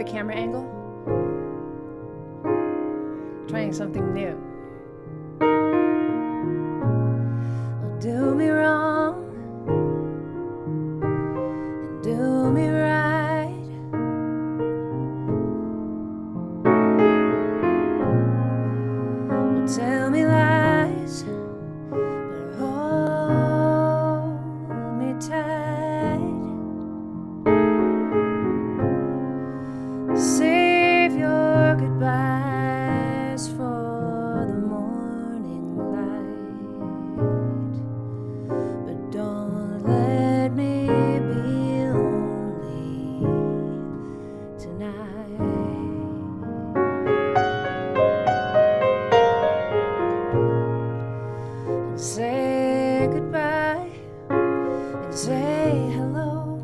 the camera angle? Trying something new. Well, do me wrong and do me right. Well, tell me lies, but hold me tight. Save your goodbyes for the morning light, but don't let me be lonely tonight. And say goodbye and say hello.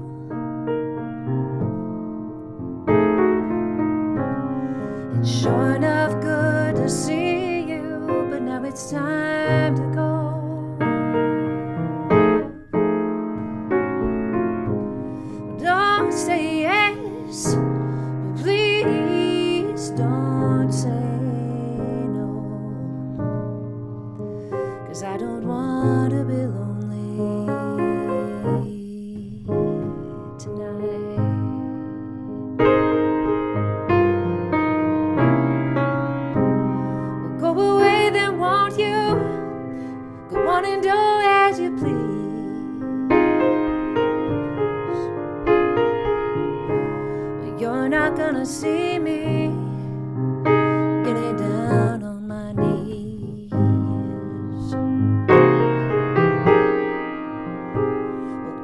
It's sure enough good to see you, but now it's time to go. Don't say yes, but please don't say no, 'cause I don't want to be lonely tonight. Go away then, won't you? Go on and do as you please. But you're not gonna see me getting down on my knees. Well,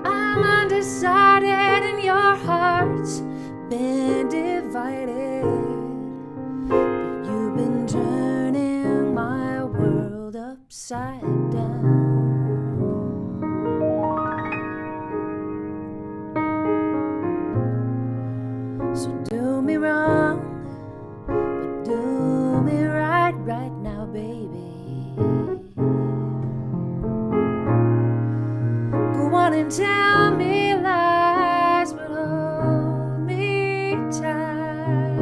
I'm undecided and your heart's been divided, but you've been turning my world upside down. So do me wrong, but do me right now, baby. Go on and tell me lies, but hold me tight.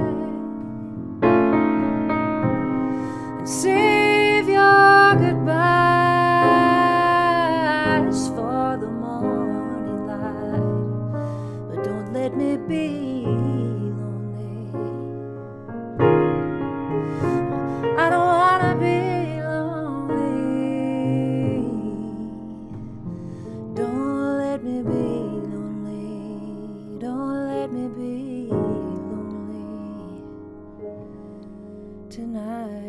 And save your goodbyes for the morning light, but don't let me be lonely. I don't wanna be lonely. Don't let me be lonely. Don't let me be lonely tonight.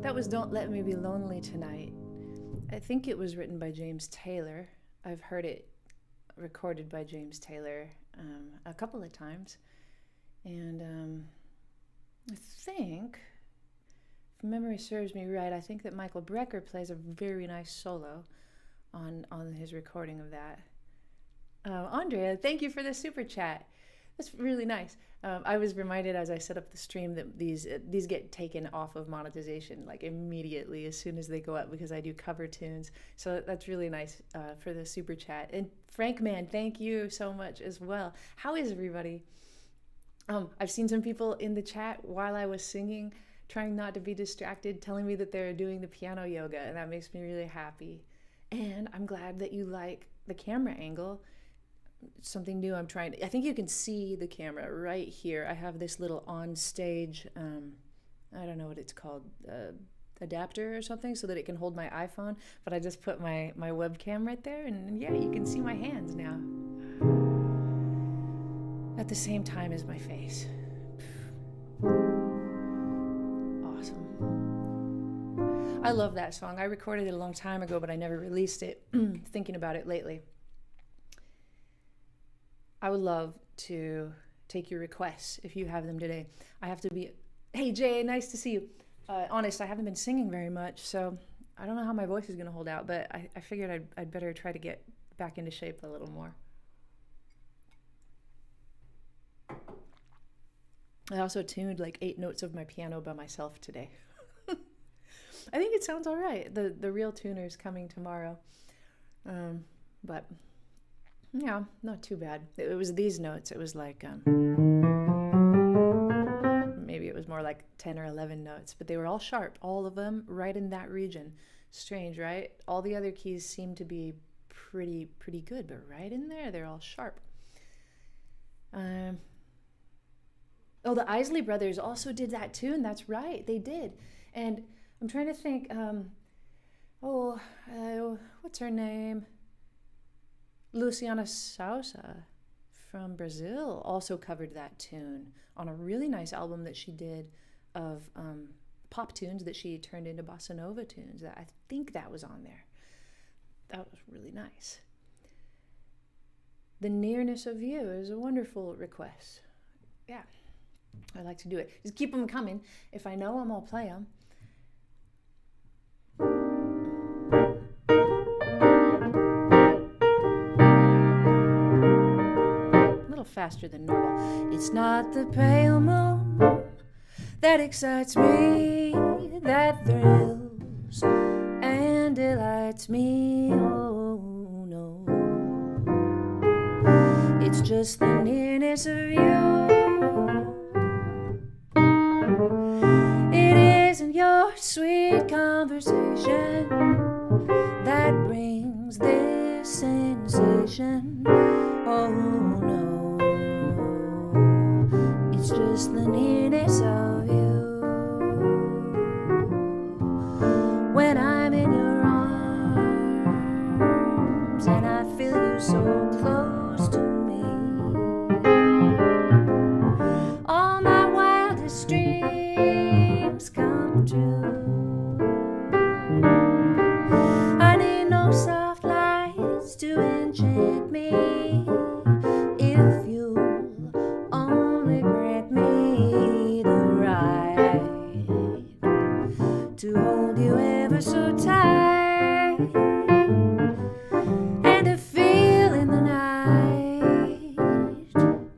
That was Don't Let Me Be Lonely Tonight. I think it was written by James Taylor. I've heard it recorded by James Taylor a couple of times. And I think, if memory serves me right, I think that Michael Brecker plays a very nice solo on his recording of that. Andrea, thank you for the super chat. That's really nice. I was reminded as I set up the stream that these get taken off of monetization like immediately as soon as they go up because I do cover tunes. So that's really nice for the super chat. And Frank Man, thank you so much as well. How is everybody? I've seen some people in the chat while I was singing trying not to be distracted, telling me that they're doing the piano yoga, and that makes me really happy. And I'm glad that you like the camera angle. Something new I'm trying to, I think you can see the camera right here. I have this little on stage, I don't know what it's called, adapter or something so that it can hold my iPhone, but I just put my webcam right there, and yeah, you can see my hands now at the same time as my face. Awesome. I love that song. I recorded it a long time ago, but I never released it. Thinking about it lately. I would love to take your requests if you have them today. I have to be, hey Jay, nice to see you. Honest, I haven't been singing very much, so I don't know how my voice is going to hold out, but I figured I'd better try to get back into shape a little more. I also tuned like 8 notes of my piano by myself today. I think it sounds all right. The real tuner's coming tomorrow. But yeah, not too bad. It was these notes. It was like, maybe it was more like 10 or 11 notes, but they were all sharp, all of them right in that region. Strange, right? All the other keys seem to be pretty good, but right in there, they're all sharp. Oh, the Isley Brothers also did that tune. That's right, they did. And I'm trying to think, what's her name? Luciana Sousa from Brazil also covered that tune on a really nice album that she did of pop tunes that she turned into bossa nova tunes. I think that was on there. That was really nice. The Nearness of You is a wonderful request. Yeah, I like to do it. Just keep them coming. If I know them, I'll play them. A little faster than normal. It's not the pale moon that excites me, that thrills and delights me. Oh no, it's just the nearness of you. It isn't your sweet conversation that brings this sensation. Oh no, it's just the nearness of you. When I'm in your arms and I feel you so close to me, all my wildest dreams come true. I need no soft lights to enchant me. If you'll only grant me the right to hold you ever so tight and to feel in the night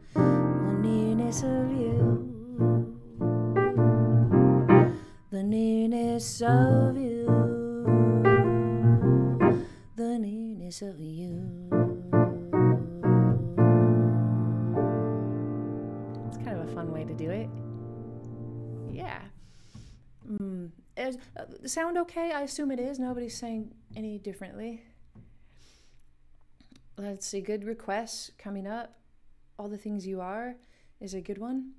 the nearness of you, the nearness of you, the nearness of you. It's kind of a fun way to do it. Yeah. Sound okay? I assume it is. Nobody's saying any differently. Let's see. Good requests coming up. All the Things You Are is a good one.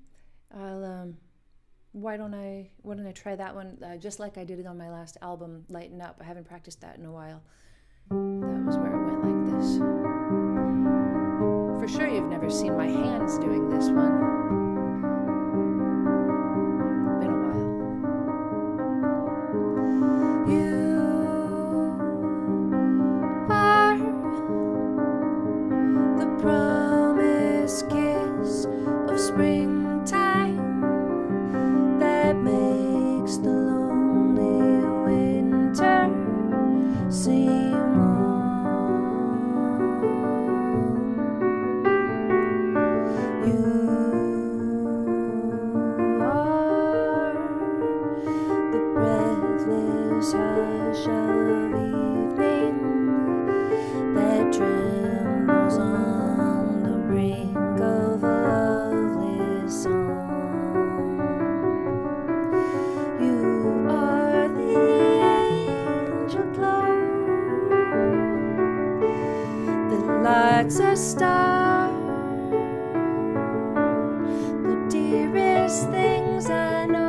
Why don't I try that one just like I did it on my last album, Lighten Up. I haven't practiced that in a while. That was where it went like this. For sure you've never seen my hands doing this one. Been a while. You are the promised kiss of springtime that makes the lonely winter seem warm. You are the breathless hush of evening that trembles on the brink of a lovely song. You are the angel glow that lights a star, the dearest things I know.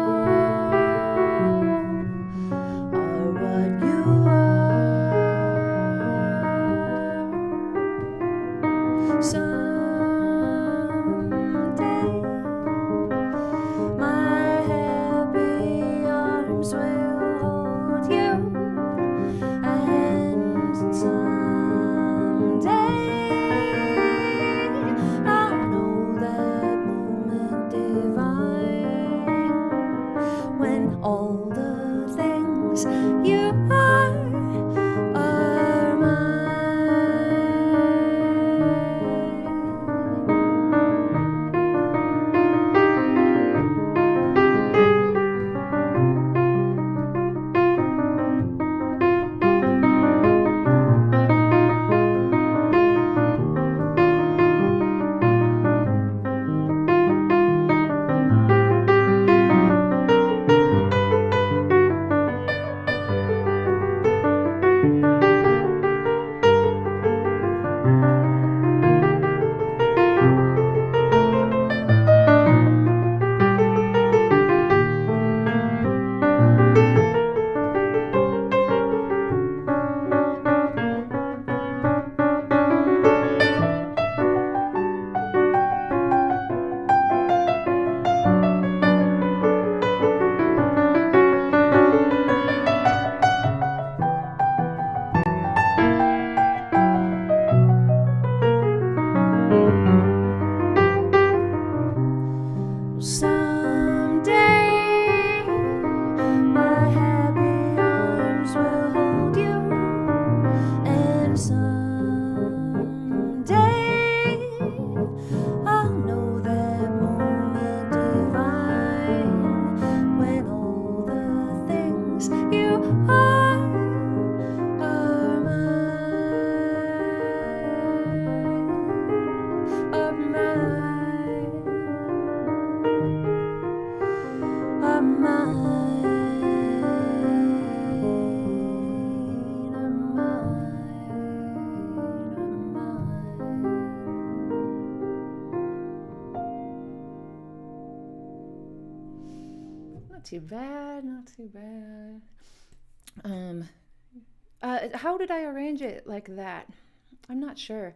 too bad, not too bad. How did I arrange it like that? I'm not sure.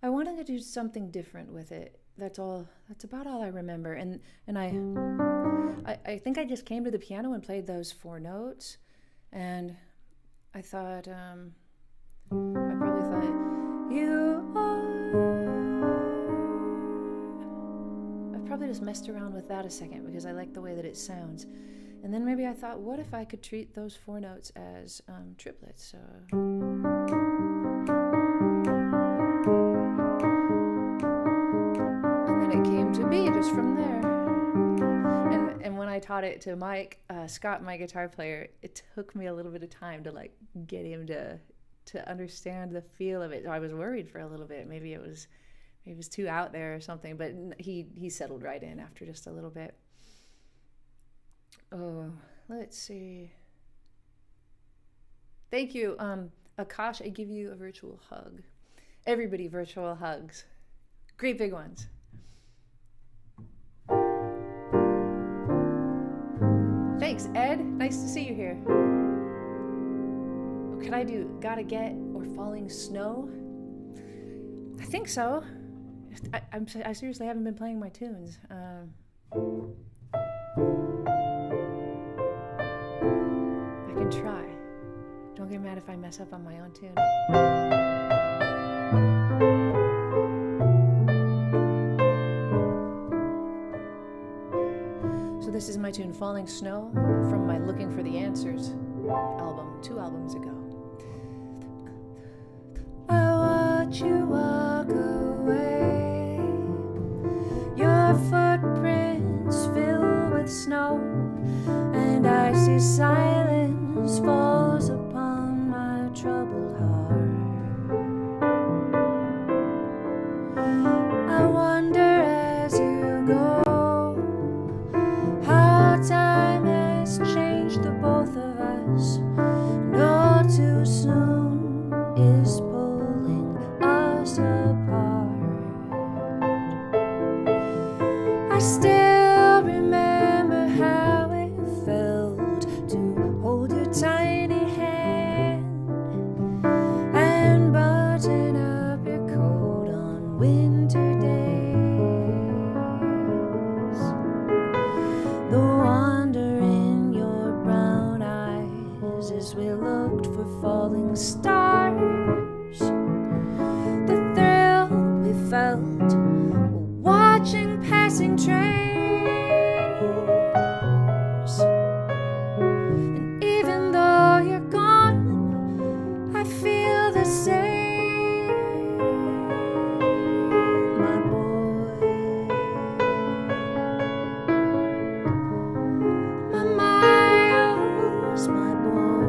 I wanted to do something different with it. That's all. That's about all I remember. And I think I just came to the piano and played those 4 notes, and I thought, I probably thought, you are. I probably just messed around with that a second because I like the way that it sounds. And then maybe I thought, what if I could treat those 4 notes as triplets? So. It came to be just from there. And when I taught it to Mike, Scott, my guitar player, it took me a little bit of time to like get him to understand the feel of it. I was worried for a little bit. Maybe it was too out there or something, but he settled right in after just a little bit. Oh, let's see. Thank you. Akash, I give you a virtual hug. Everybody virtual hugs. Great big ones. Thanks, Ed. Nice to see you here. What could I do? Gotta Get or Falling Snow? I think so. I seriously haven't been playing my tunes. I can try. Don't get mad if I mess up on my own tune. This is my tune, Falling Snow, from my Looking for the Answers album, 2 albums ago. I watch you walk away, your footprints fill with snow, and I see silence falls upon my troubled heart. I wonder as you go, time has changed the both of us, and all too soon is pulling us apart. I still remember how it felt to hold your tiny hand and button up your coat on winter days. The wonder in your brown eyes as we looked for falling stars. The thrill we felt watching passing trains. And even though you're gone, I feel the same, my boy. My boy.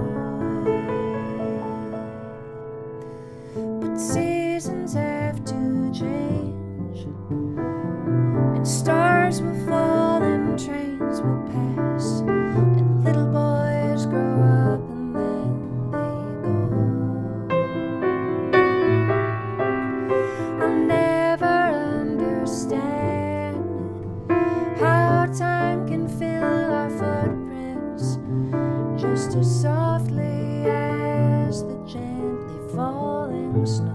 But seasons have to change, and stars will fall and trains will pass, and little boys grow up and then they go. I'll never understand how time can fill our footprints just as softly as the gently falling snow.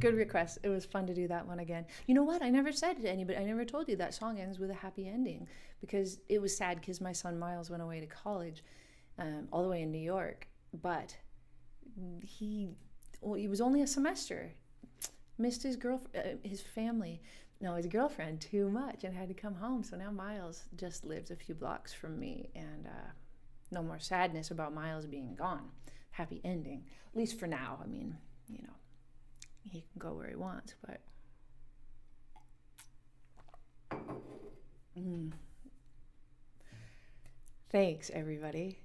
Good request. It was fun to do that one again. You know what? I never said to anybody, I never told you that song ends with a happy ending, because it was sad because my son Miles went away to college, all the way in New York, but he was only a semester, missed his family, his girlfriend too much, and had to come home. So now Miles just lives a few blocks from me, and no more sadness about Miles being gone. Happy ending, at least for now. I mean, he can go where he wants, but thanks, everybody.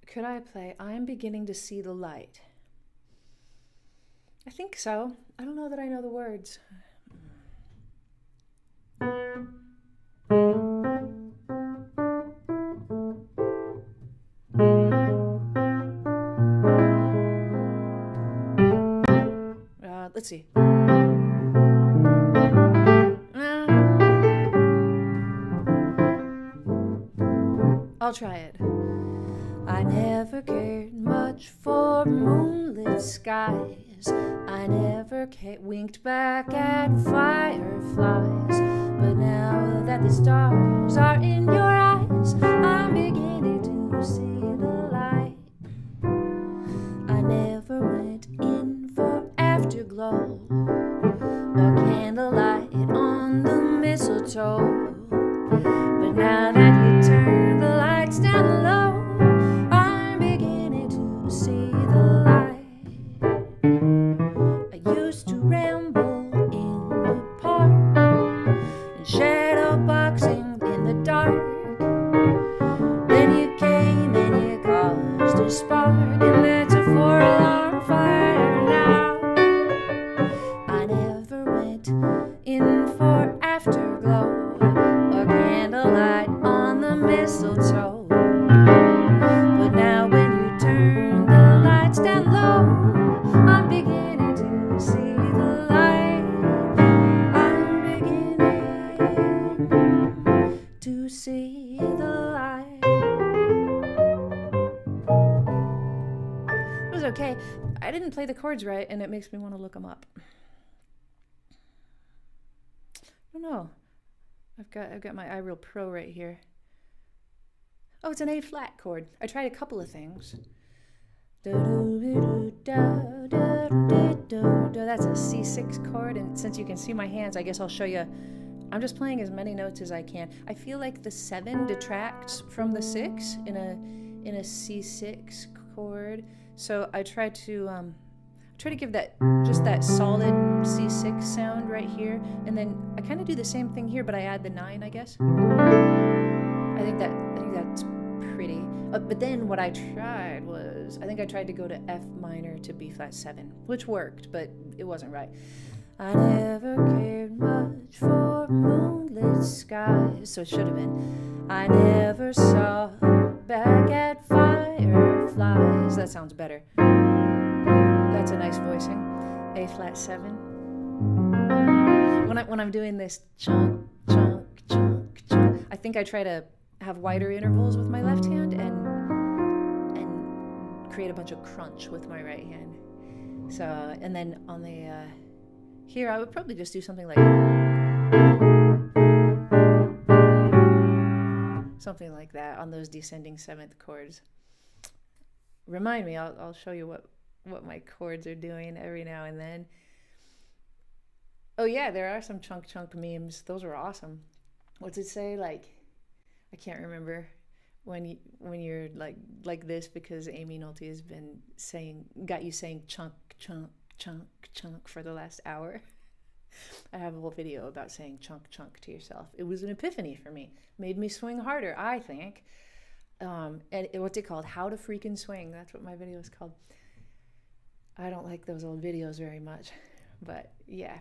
Could I play I'm Beginning to See the Light? I think so. I don't know that I know the words. Let's see. I'll try it. I never cared much for moonlit skies. I never winked back at fireflies. But now that the stars are in your eyes, I'm beginning to see the light. I never went in for afterglow, a candlelight on the mistletoe. But now that you turn the lights down low, I'm beginning to see the light. I used to ramble in the park and shadow boxing in the dark. Then you came and you caused a spark, and that's a 4-alarm fire now. I never went in for afterglow, candlelight on the mistletoe. But now when you turn the lights down low, I'm beginning to see the light. I'm beginning to see the light. It was okay. I didn't play the chords right, and it makes me want to look them up. I don't know. I've got my iReal Pro right here. Oh, it's an A flat chord. I tried a couple of things. That's a C6 chord, and since you can see my hands, I guess I'll show you. I'm just playing as many notes as I can. I feel like the 7 detracts from the 6 in a C6 chord, so I try to give that just that solid C6 sound right here, and then I kind of do the same thing here, but I add the 9, I guess. I think that's pretty. But then what I tried was, I think I tried to go to F minor to B flat 7, which worked, but it wasn't right. I never cared much for moonlit skies, so it should have been. I never saw back at fireflies. That sounds better. That's a nice voicing. A flat 7. When I'm doing this chunk, chunk, chunk, chunk, I think I try to have wider intervals with my left hand and create a bunch of crunch with my right hand. So, and then on the here I would probably just do something like that on those descending 7th chords. Remind me, I'll show you what my chords are doing every now and then. Oh yeah, there are some chunk memes. Those were awesome. What's it say? Like, I can't remember when you're like this, because Aimee Nolte has been got you saying chunk for the last hour. I have a whole video about saying chunk to yourself. It was an epiphany for me. Made me swing harder, I think. And what's it called? How to freaking swing. That's what my video is called. I don't like those old videos very much, but yeah,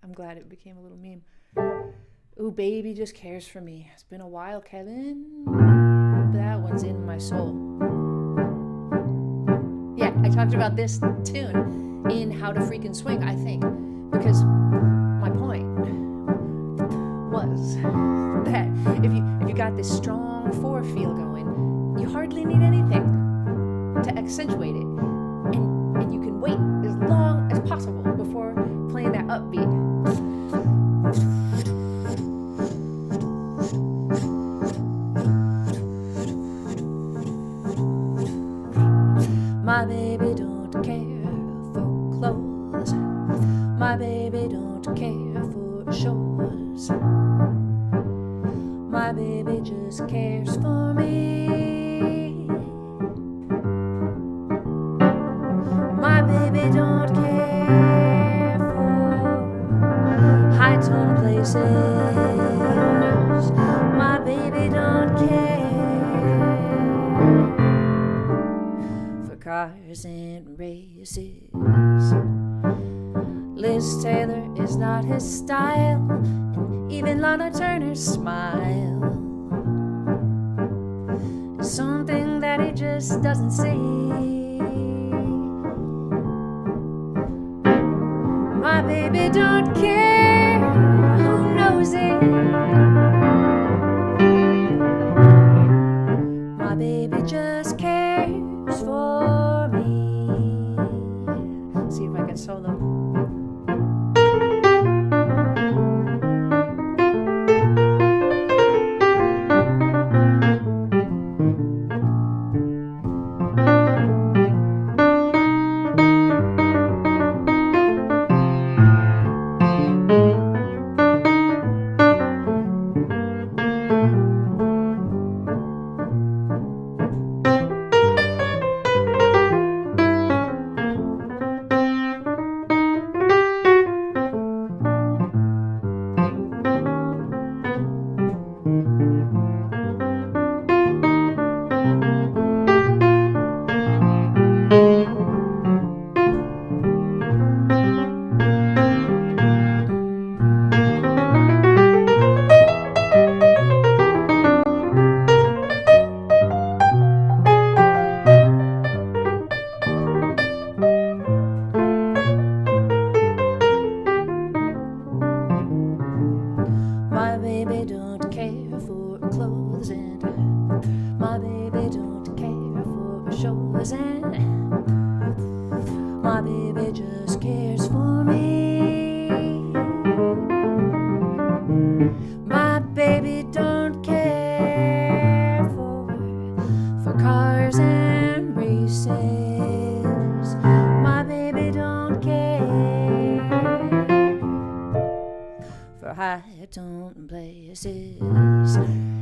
I'm glad it became a little meme. Ooh, baby just cares for me. It's been a while, Kevin. That one's in my soul. Yeah, I talked about this tune in How to Freaking Swing, I think, because my point was that if you got this strong 4 feel going, you hardly need anything to accentuate it. And you can wait as long as possible before playing that upbeat. My baby don't care for clothes. My baby don't care for shores. My baby just cares for me. My baby don't care for high-tone places. My baby don't care for cars and races. Liz Taylor is not his style, and even Lana Turner's smile is something that he just doesn't see. My baby don't care who knows it. My baby just cares for me. See if I can solo.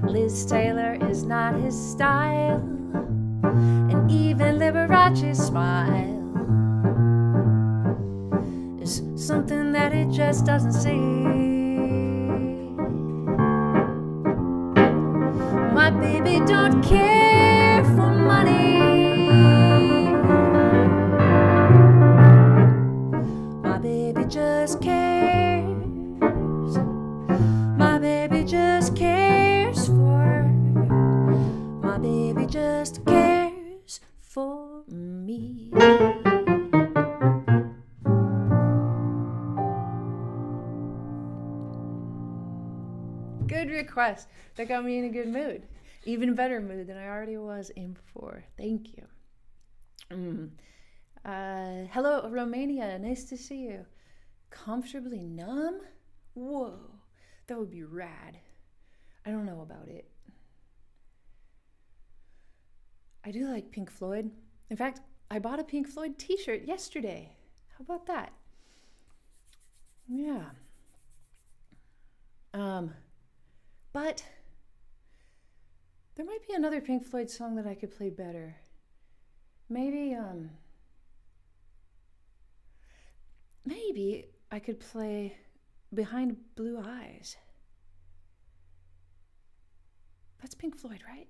Liz Taylor is not his style, and even Liberace's smile is something that he just doesn't see. My baby don't care for money. My baby just cares. My baby just cares for. My baby just cares for me. Good request. That got me in a good mood. Even better mood than I already was in before. Thank you. Hello, Romania. Nice to see you. Comfortably numb? Whoa. That would be rad. I don't know about it. I do like Pink Floyd. In fact, I bought a Pink Floyd t-shirt yesterday. How about that? Yeah. But there might be another Pink Floyd song that I could play better. Maybe I could play Behind Blue Eyes. That's Pink Floyd, right?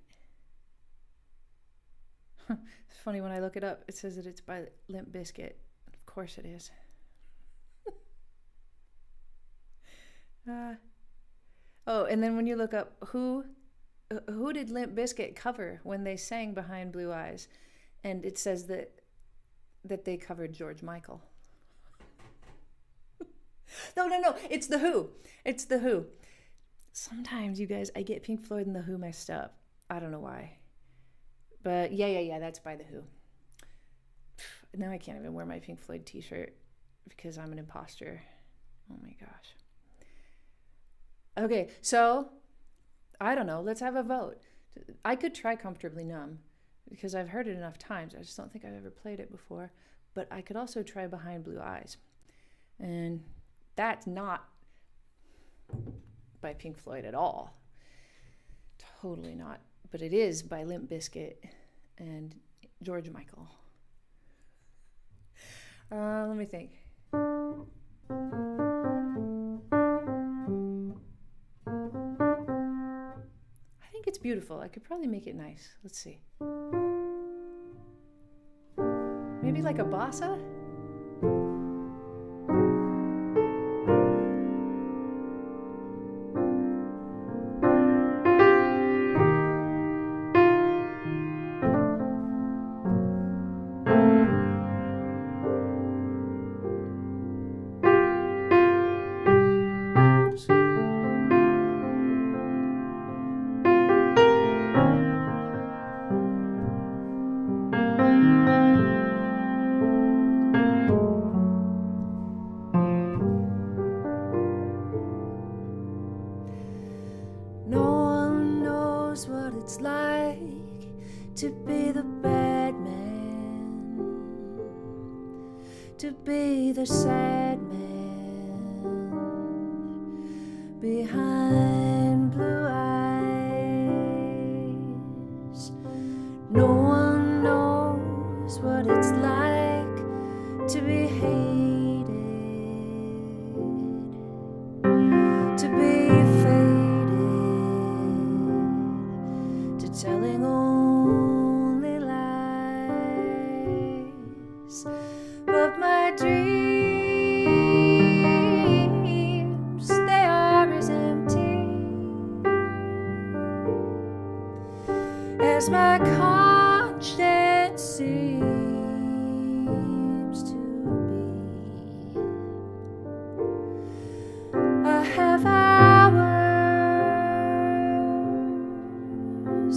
It's funny, when I look it up, it says that it's by Limp Bizkit. Of course it is. Oh, and then when you look up who did Limp Bizkit cover when they sang Behind Blue Eyes, and it says that they covered George Michael. No, it's The Who. It's The Who. Sometimes, you guys, I get Pink Floyd and The Who messed up. I don't know why. But yeah, that's by The Who. Now I can't even wear my Pink Floyd t-shirt because I'm an imposter. Oh my gosh. Okay, so, I don't know. Let's have a vote. I could try Comfortably Numb because I've heard it enough times. I just don't think I've ever played it before. But I could also try Behind Blue Eyes. And that's not by Pink Floyd at all. Totally not. But it is by Limp Bizkit and George Michael. Let me think. I think it's beautiful. I could probably make it nice. Let's see. Maybe like a bossa? to be the bad man, to be the sad man behind blue eyes. No one knows what it's like to be hated, to be faded, to telling only lies. But my dreams, they are as empty as my conscience seems to be. I have hours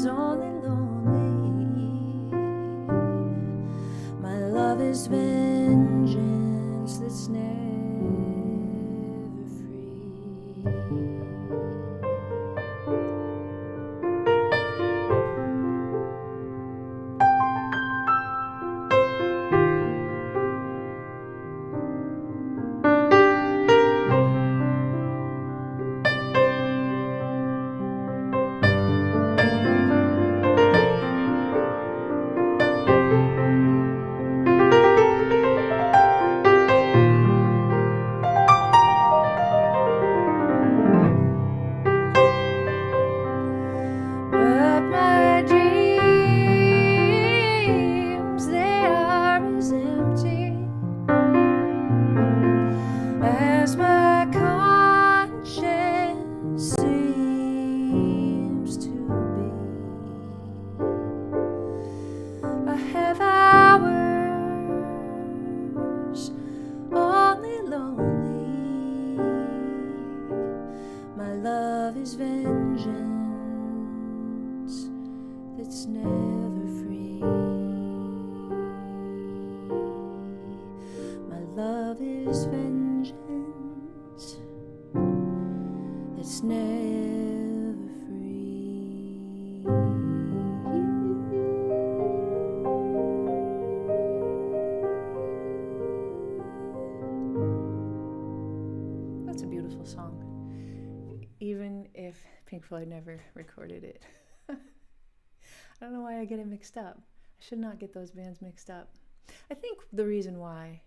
only lonely. My love is vengeance that's never free. But my dreams, they are as empty as my conscience seems to be. I have hours only lonely. My love is vengeance that's never free. My love is vengeance that's never free. That's a beautiful song, even if Pink Floyd never recorded it. I don't know why I get it mixed up. I should not get those bands mixed up. I think the reason why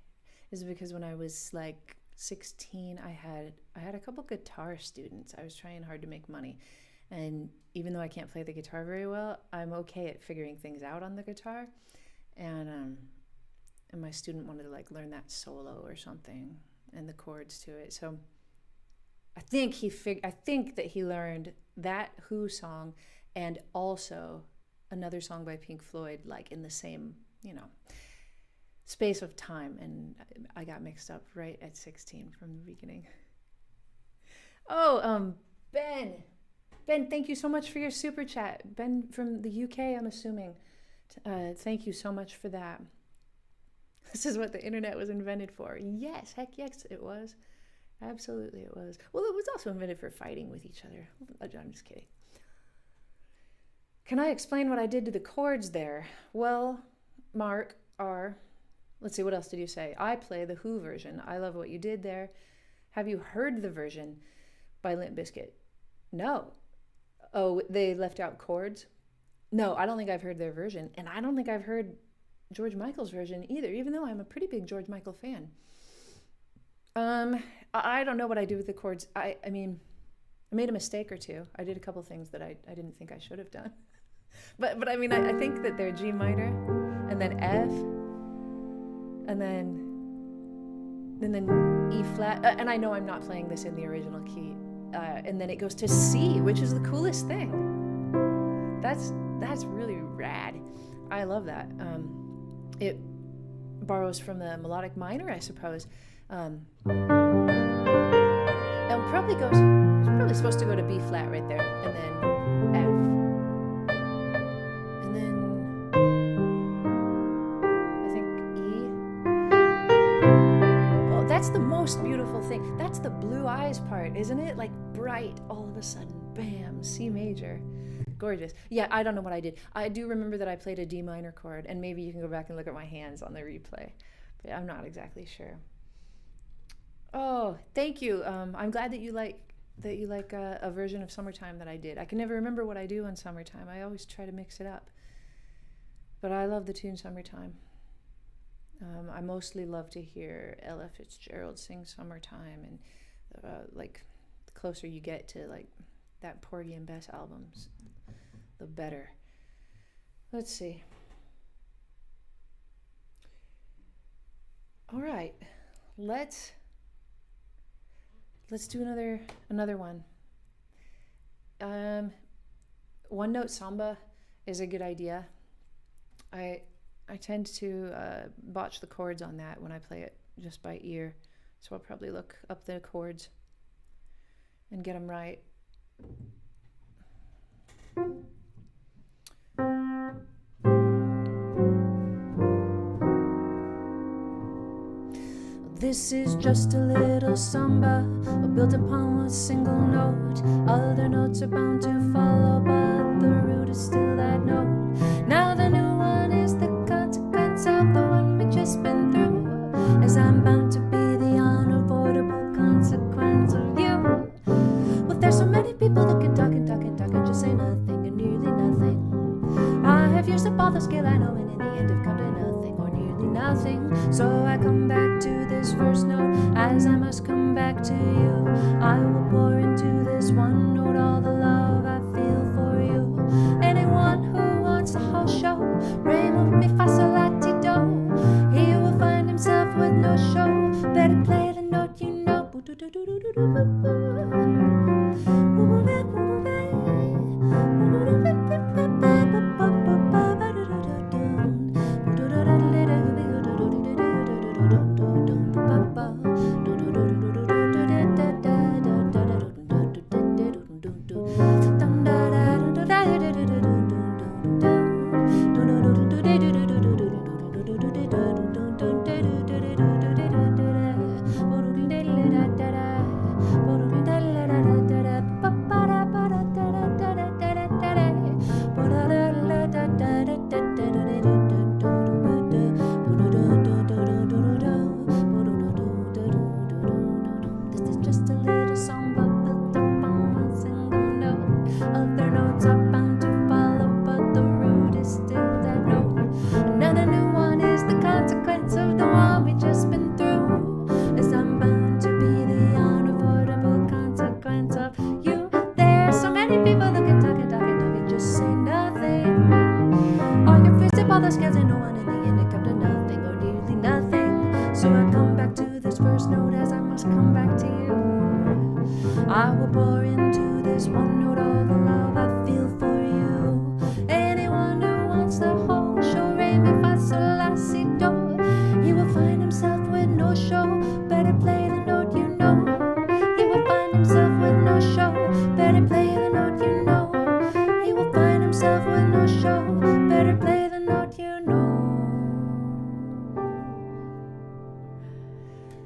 is because when I was like 16, I had a couple guitar students. I was trying hard to make money, and even though I can't play the guitar very well, I'm okay at figuring things out on the guitar. And my student wanted to like learn that solo or something and the chords to it. So I think that he learned that Who song and also another song by Pink Floyd, like in the same, space of time. And I got mixed up right at 16 from the beginning. Oh, Ben, thank you so much for your super chat. Ben from the UK, I'm assuming. Thank you so much for that. This is what the internet was invented for. Yes, heck yes, it was. Absolutely it was. Well, it was also invented for fighting with each other. I'm just kidding. Can I explain what I did to the chords there? Well, Mark R., let's see, what else did you say? I play the Who version. I love what you did there. Have you heard the version by Limp Bizkit? No. Oh, they left out chords? No, I don't think I've heard their version. And I don't think I've heard George Michael's version either, even though I'm a pretty big George Michael fan. I don't know what I do with the chords. I mean, I made a mistake or two. I did a couple things that I didn't think I should have done. But I mean, I think that they're G minor, and then F, and then E flat. And I know I'm not playing this in the original key. And then it goes to C, which is the coolest thing. That's really rad. I love that. It borrows from the melodic minor, I suppose. It's probably supposed to go to B flat right there, and then F, and then I think E. Oh, that's the most beautiful thing. That's the blue eyes part, isn't it? Like bright, all of a sudden, bam, C major. Gorgeous. Yeah, I don't know what I did. I do remember that I played a D minor chord, and maybe you can go back and look at my hands on the replay, but I'm not exactly sure. Oh, thank you. I'm glad that you like a version of Summertime that I did. I can never remember what I do on Summertime. I always try to mix it up, but I love the tune Summertime. I mostly love to hear Ella Fitzgerald sing Summertime, and like the closer you get to like that Porgy and Bess albums, the better. Let's see. All right, let's do another one. One note samba is a good idea. I tend to botch the chords on that when I play it just by ear, so I'll probably look up the chords and get them right. This is just a little samba built upon a single note. Other notes are bound to follow, but the root is still that note. Now the new one is the consequence of the one we just been through, as I'm bound to be the unavoidable consequence of you. Well, there's so many people that can talk and talk and talk and just say nothing and nearly nothing. I have used up all the skill I know, and in the end have come to nothing or nearly nothing. So I come back to this first note, as I must come back to you. I will pour into this one note all the love I feel for you. Anyone who wants the whole show, re mi fa sol la ti do, he will find himself with no show. Better play the note you know.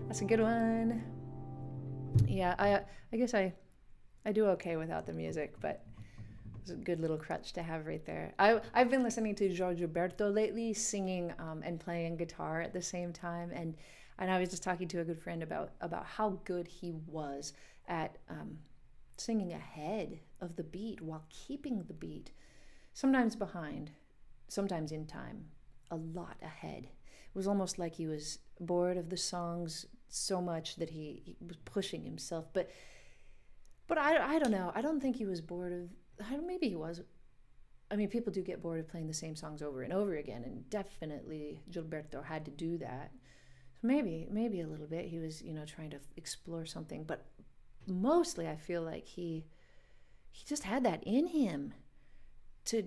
That's a good one. Yeah, I guess I do okay without the music, but it's a good little crutch to have right there. I've been listening to Jorge Roberto lately, singing and playing guitar at the same time, and I was just talking to a good friend about how good he was at singing ahead of the beat while keeping the beat, sometimes behind, sometimes in time, a lot ahead. It was almost like he was bored of the songs so much that he was pushing himself, but I don't know. I don't think he was bored of. Maybe he was. I mean, people do get bored of playing the same songs over and over again, and definitely Gilberto had to do that. So maybe a little bit he was, trying to explore something, but mostly I feel like he just had that in him to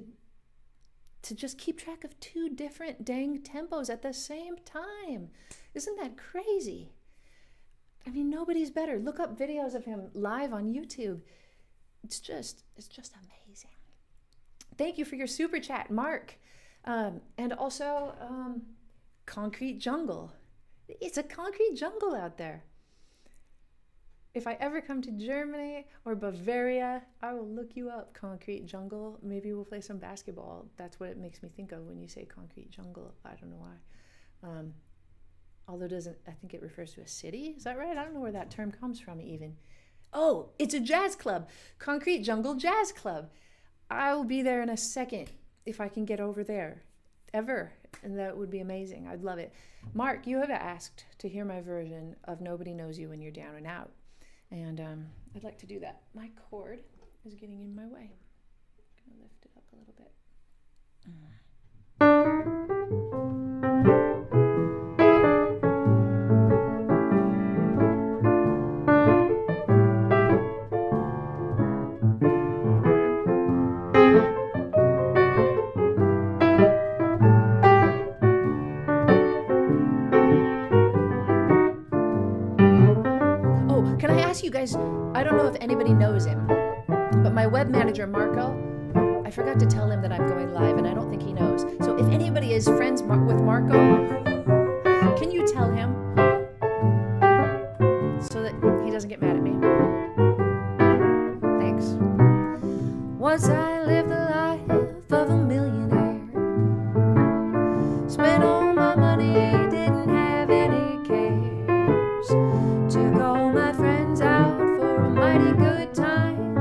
just keep track of two different dang tempos at the same time. Isn't that crazy? I mean, nobody's better. Look up videos of him live on YouTube. It's just amazing. Thank you for your super chat, Mark. And also, Concrete Jungle. It's a concrete jungle out there. If I ever come to Germany or Bavaria, I will look you up, Concrete Jungle. Maybe we'll play some basketball. That's what it makes me think of when you say Concrete Jungle. I don't know why. Although I think it refers to a city. Is that right? I don't know where that term comes from even. Oh, it's a jazz club. Concrete Jungle Jazz Club. I will be there in a second if I can get over there. Ever. And that would be amazing. I'd love it. Mark, you have asked to hear my version of Nobody Knows You When You're Down and Out. And I'd like to do that. My cord is getting in my way. I'm going to lift it up a little bit. You guys, I don't know if anybody knows him, but my web manager Marco, I forgot to tell him that I'm going live, and I don't think he knows. So if anybody is friends with Marco, can you tell him so that he doesn't get mad at me? Thanks. Once I lived the life of a millionaire, spent all my money, didn't have any cares, took all my friends out for a mighty good time,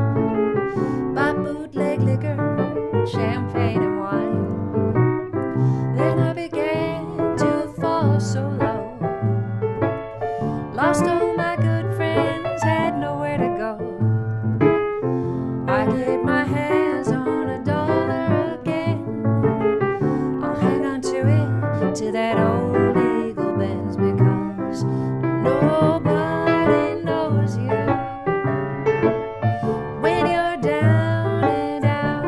bought bootleg liquor, champagne and wine. Then I began to fall so low, lost all my good friends, had nowhere to go. I get my hands on $1 again, I'll hang on to it, to that old Eagle Benz, because nobody knows you when you're down and out.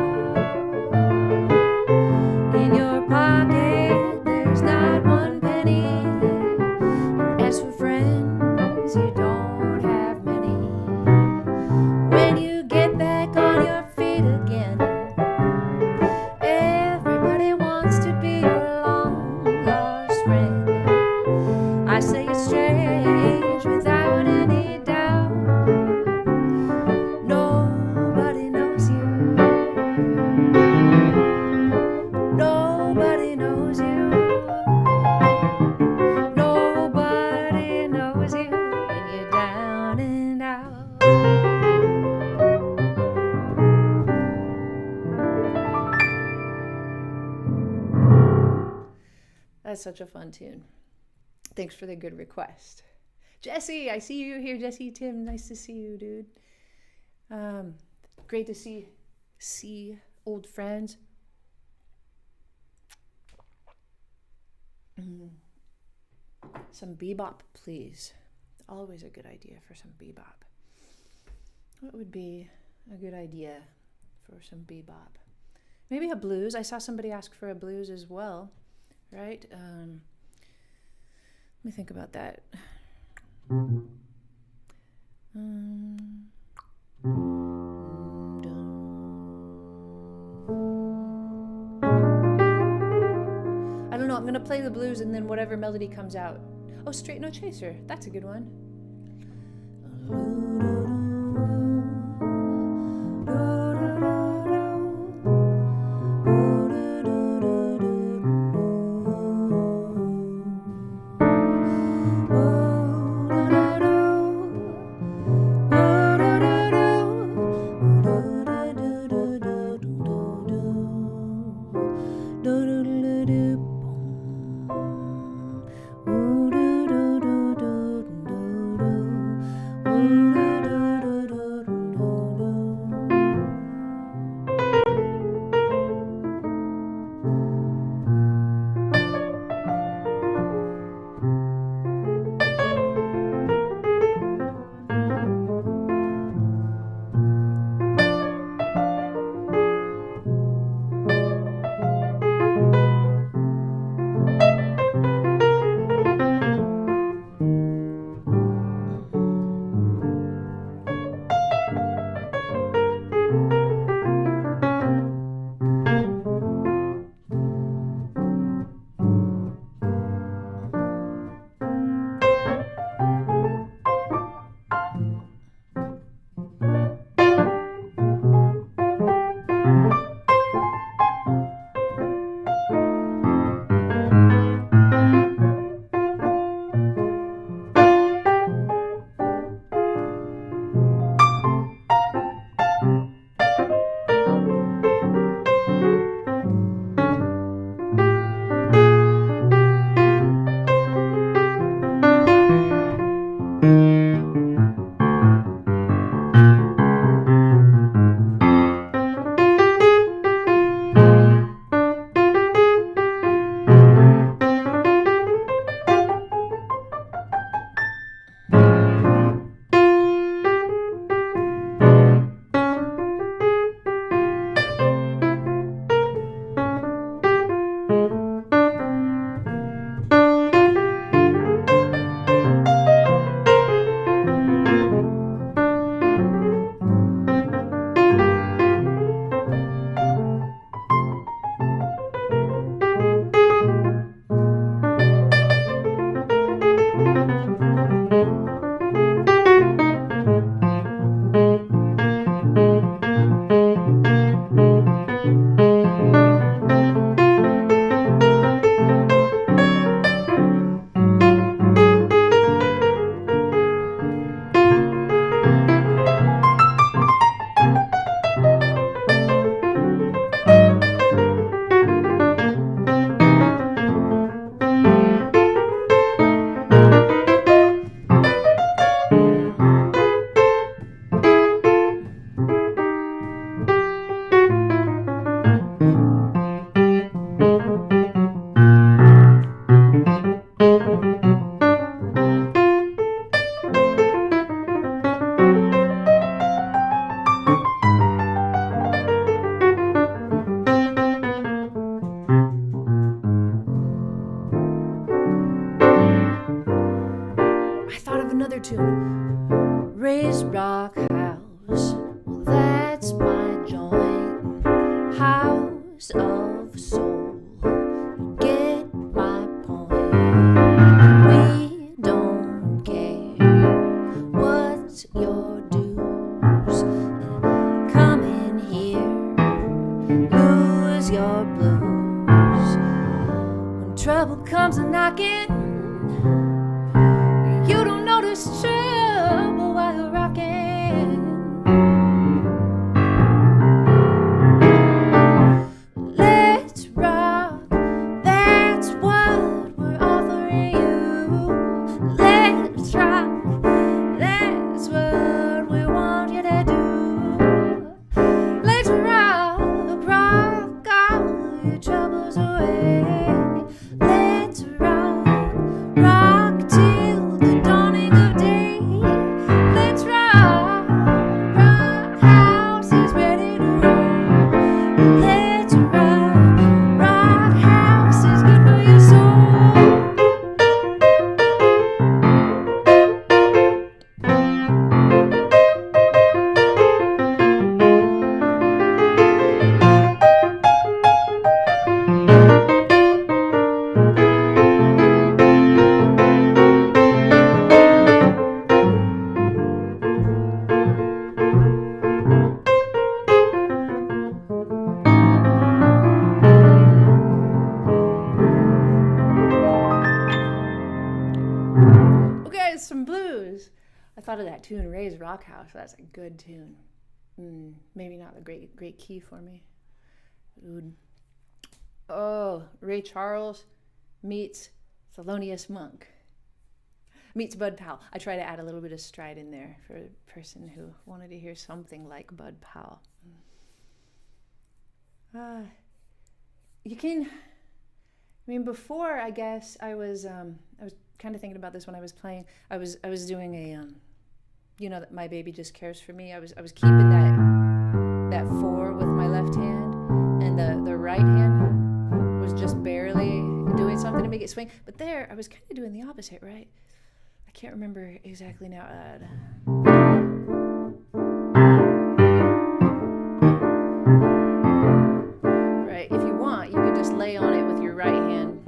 In your pocket there's not one penny, as for friends you don't have many. When you get back on your feet again, everybody wants to be your long lost friend. I say it's strange without any doubt, nobody knows you, nobody knows you, nobody knows you when you're down and out. That's such a fun tune. Thanks for the good request. Jesse, I see you here. Jesse, Tim, nice to see you, dude. Great to see old friends. Some bebop, please. Always a good idea for some bebop. What would be a good idea for some bebop? Maybe a blues. I saw somebody ask for a blues as well, right? Let me think about that. I don't know. I'm going to play the blues and then whatever melody comes out. Oh, Straight No Chaser. That's a good one. rock house, well, that's my joint. House of soul, you get my point. We don't care what's your dues. Come in here, lose your blues. When trouble comes a knocking, you don't notice trouble while you're rocking. Let's rock, that's what we're offering you. Let's rock, that's what we want you to do. Let's rock, rock all your troubles away. Let's rock, rock till the dawning of day. Let's rock, rock house is ready to roll. Let's rock, rock house is good for your soul. Okay, some blues. I thought of that tune, Ray's Rock House. That's a good tune. Maybe not a great key for me. Ooh. Oh, Ray Charles meets Thelonious Monk meets Bud Powell. I try to add a little bit of stride in there for a person who wanted to hear something like Bud Powell. You can. I mean, before, I guess I was kind of thinking about this when I was playing. I was doing a that My Baby Just Cares for Me. I was keeping that 4 with my left hand, and the right hand was just barely doing something to make it swing. But there, I was kind of doing the opposite, right? I can't remember exactly now. Right, if you want, you could just lay on it with your right hand,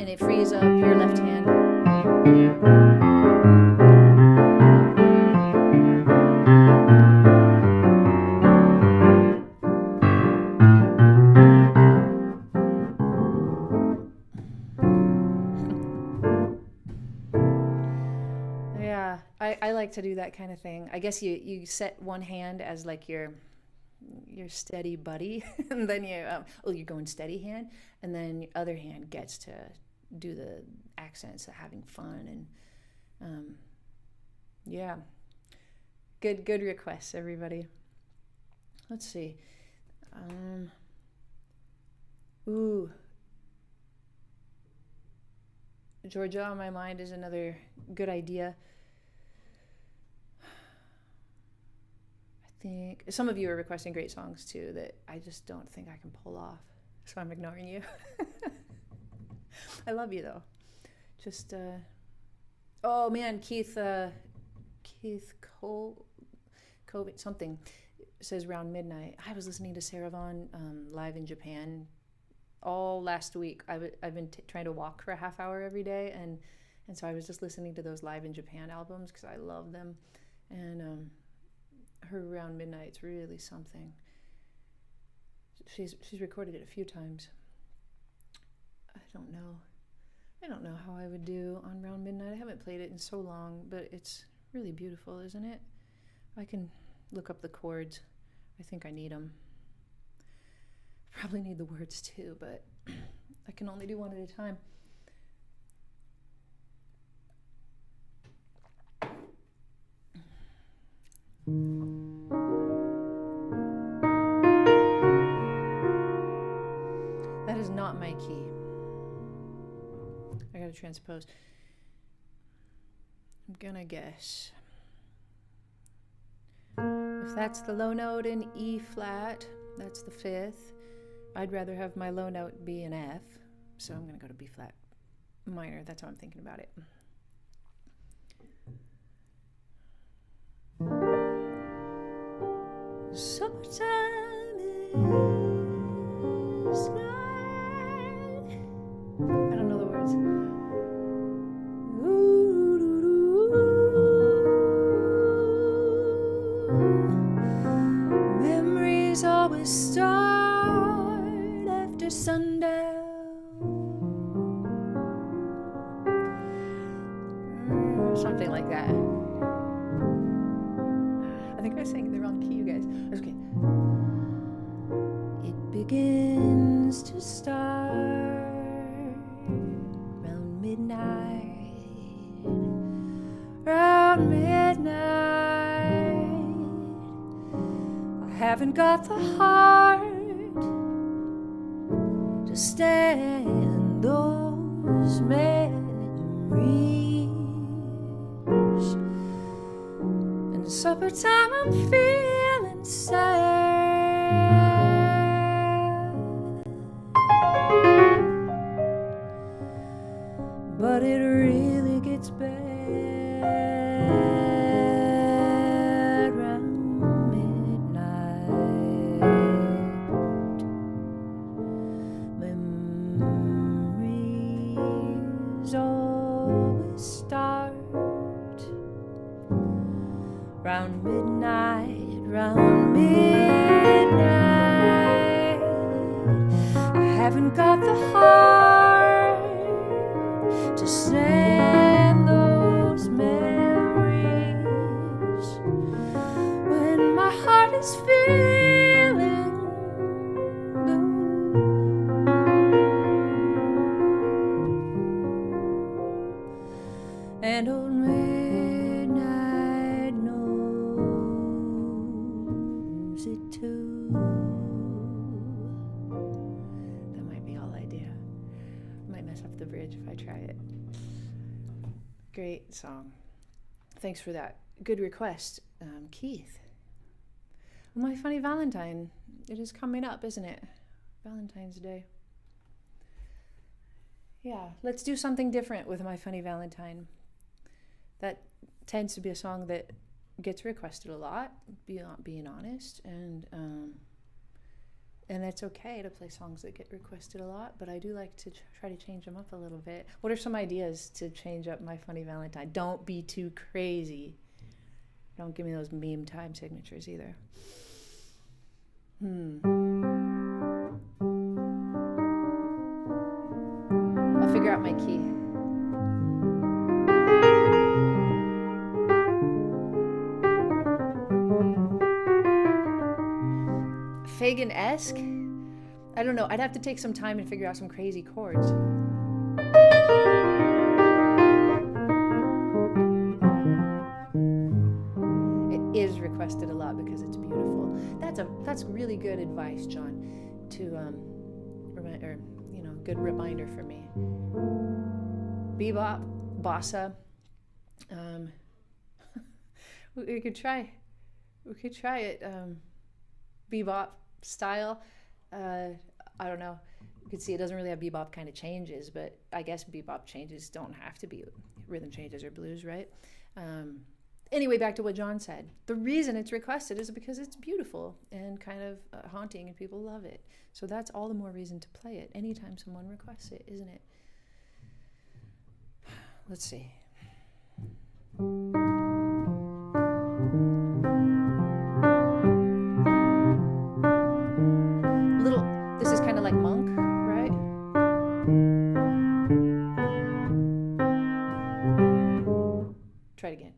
and it frees up your left hand. Yeah, I like to do that kind of thing. I guess you set one hand as like your steady buddy, and then you're going steady hand, and then your other hand gets to do the accents of having fun. And yeah, good requests, everybody. Let's see. Georgia on My Mind is another good idea. I think some of you are requesting great songs too that I just don't think I can pull off, so I'm ignoring you. I love you though. Just oh man, Keith Cole something says Round Midnight. I was listening to Sarah Vaughan live in Japan all last week. I've been trying to walk for a half hour every day, and so I was just listening to those Live in Japan albums because I love them. And her Round Midnight's really something. She's recorded it a few times. I don't know how I would do on Round Midnight. I haven't played it in so long, but it's really beautiful, isn't it? I can look up the chords. I think I need them. Probably need the words too, but I can only do one at a time. That is not my key. I gotta transpose. I'm gonna guess. If that's the low note in E flat, that's the 5th. I'd rather have my low note be an F, so I'm gonna go to B flat minor. That's how I'm thinking about it. Summertime is like, I don't know the words. Memories always start after sundown. Something like that. I think I sang the wrong key, you guys. Okay. It begins to start around midnight. Around midnight. I haven't got the heart to stand those memories. In summertime I'm feeling sad, but it really gets bad round midnight. Memories always start round midnight, round midnight. I haven't got the heart to stand those memories when my heart is feeling blue. And old midnight knows it too. That might be all I do. Might mess up the bridge if I try it. Great song. Thanks for that. Good request, Keith. My Funny Valentine. It is coming up, isn't it? Valentine's Day. Yeah, let's do something different with My Funny Valentine. That tends to be a song that gets requested a lot, being honest, and that's okay to play songs that get requested a lot, but I do like to try to change them up a little bit. What are some ideas to change up My Funny Valentine? Don't be too crazy. Don't give me those meme time signatures either. I'll figure out my key. Fagin-esque? I don't know. I'd have to take some time and figure out some crazy chords. It is requested a lot because it's beautiful. That's really good advice, John. To good reminder for me. Bebop, bossa. We could try it. Bebop style. I don't know. You can see it doesn't really have bebop kind of changes, but I guess bebop changes don't have to be rhythm changes or blues, right? Anyway, back to what John said. The reason it's requested is because it's beautiful and kind of haunting, and people love it. So that's all the more reason to play it anytime someone requests it, isn't it? Let's see. This is kind of like Monk, right? Try it again.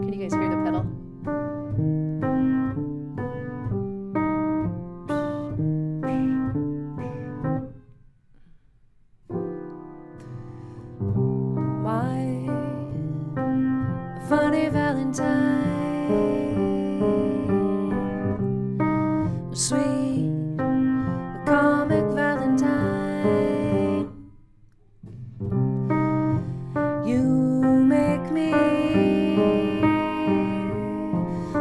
Can you guys hear the pedal? My funny Valentine, sweet comic Valentine, you make me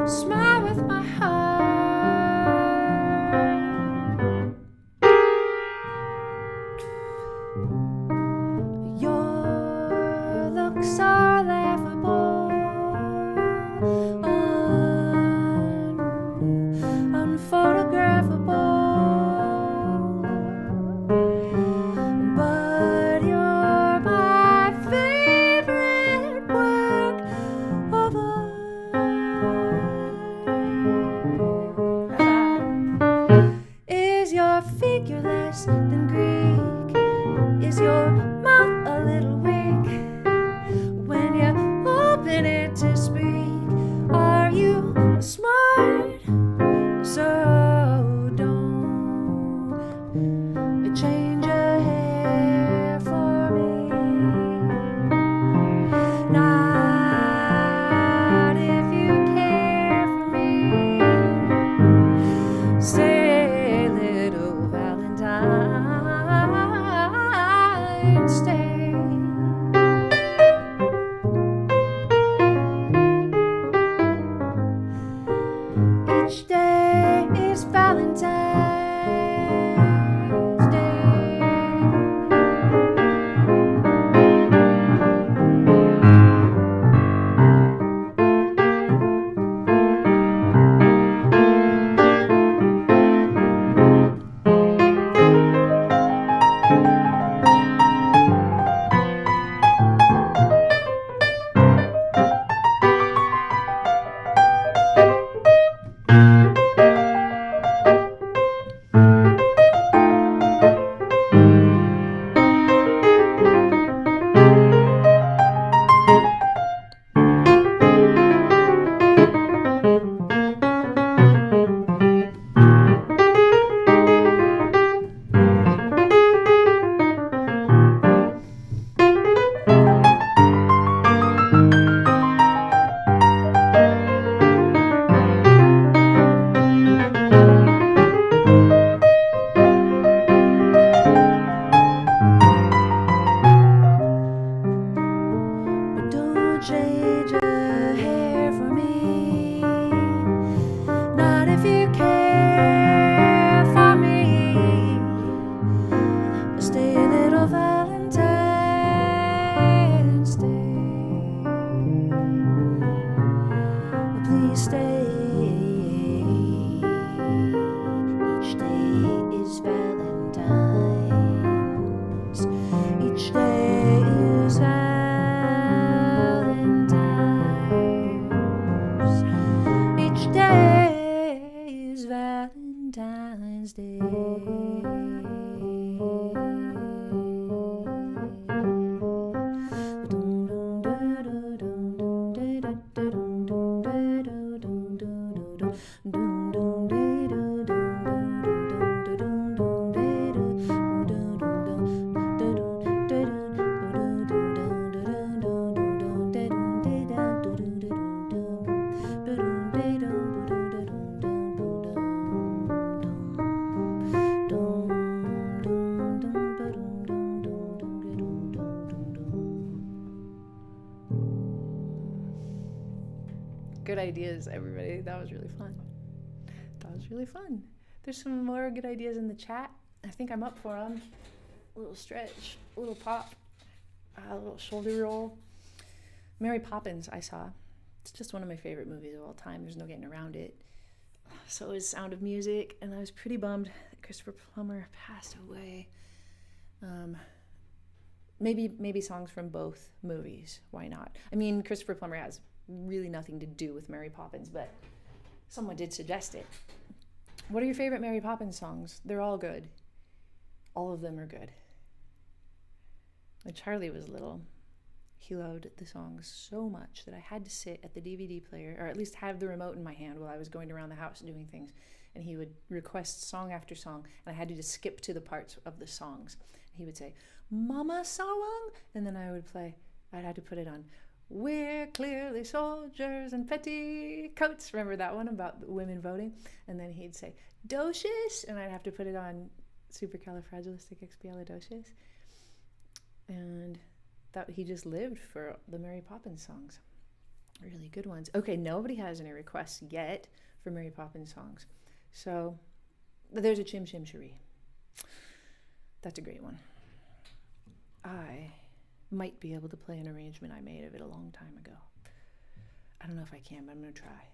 smile with my heart. Your looks are laughable, change a hair for me. Not if you care for me. Stay a little Valentine's Day. Please stay. Each day is Valentine's. Each day is Valentine's. Each day is Valentine's Day. Good ideas, everybody. That was really fun. That was really fun. There's some more good ideas in the chat. I think I'm up for them. A little stretch, a little pop, a little shoulder roll. Mary Poppins, I saw. It's just one of my favorite movies of all time. There's no getting around it. So is Sound of Music, and I was pretty bummed that Christopher Plummer passed away. Maybe songs from both movies. Why not? I mean, Christopher Plummer has really nothing to do with Mary Poppins, but someone did suggest it. What are your favorite Mary Poppins songs? They're all good. All of them are good. When Charlie was little, he loved the songs so much that I had to sit at the DVD player, or at least have the remote in my hand while I was going around the house doing things, and he would request song after song, and I had to just skip to the parts of the songs. He would say, "Mama song," and then I would play. I'd have to put it on. "We're clearly soldiers in petticoats." Remember that one about the women voting? And then he'd say, "Docious," and I'd have to put it on Supercalifragilisticexpialidocious. And that he just lived for the Mary Poppins songs. Really good ones. Okay, nobody has any requests yet for Mary Poppins songs. So there's a Chim Chim Cherie. That's a great one. I might be able to play an arrangement I made of it a long time ago. I don't know if I can, but I'm going to try.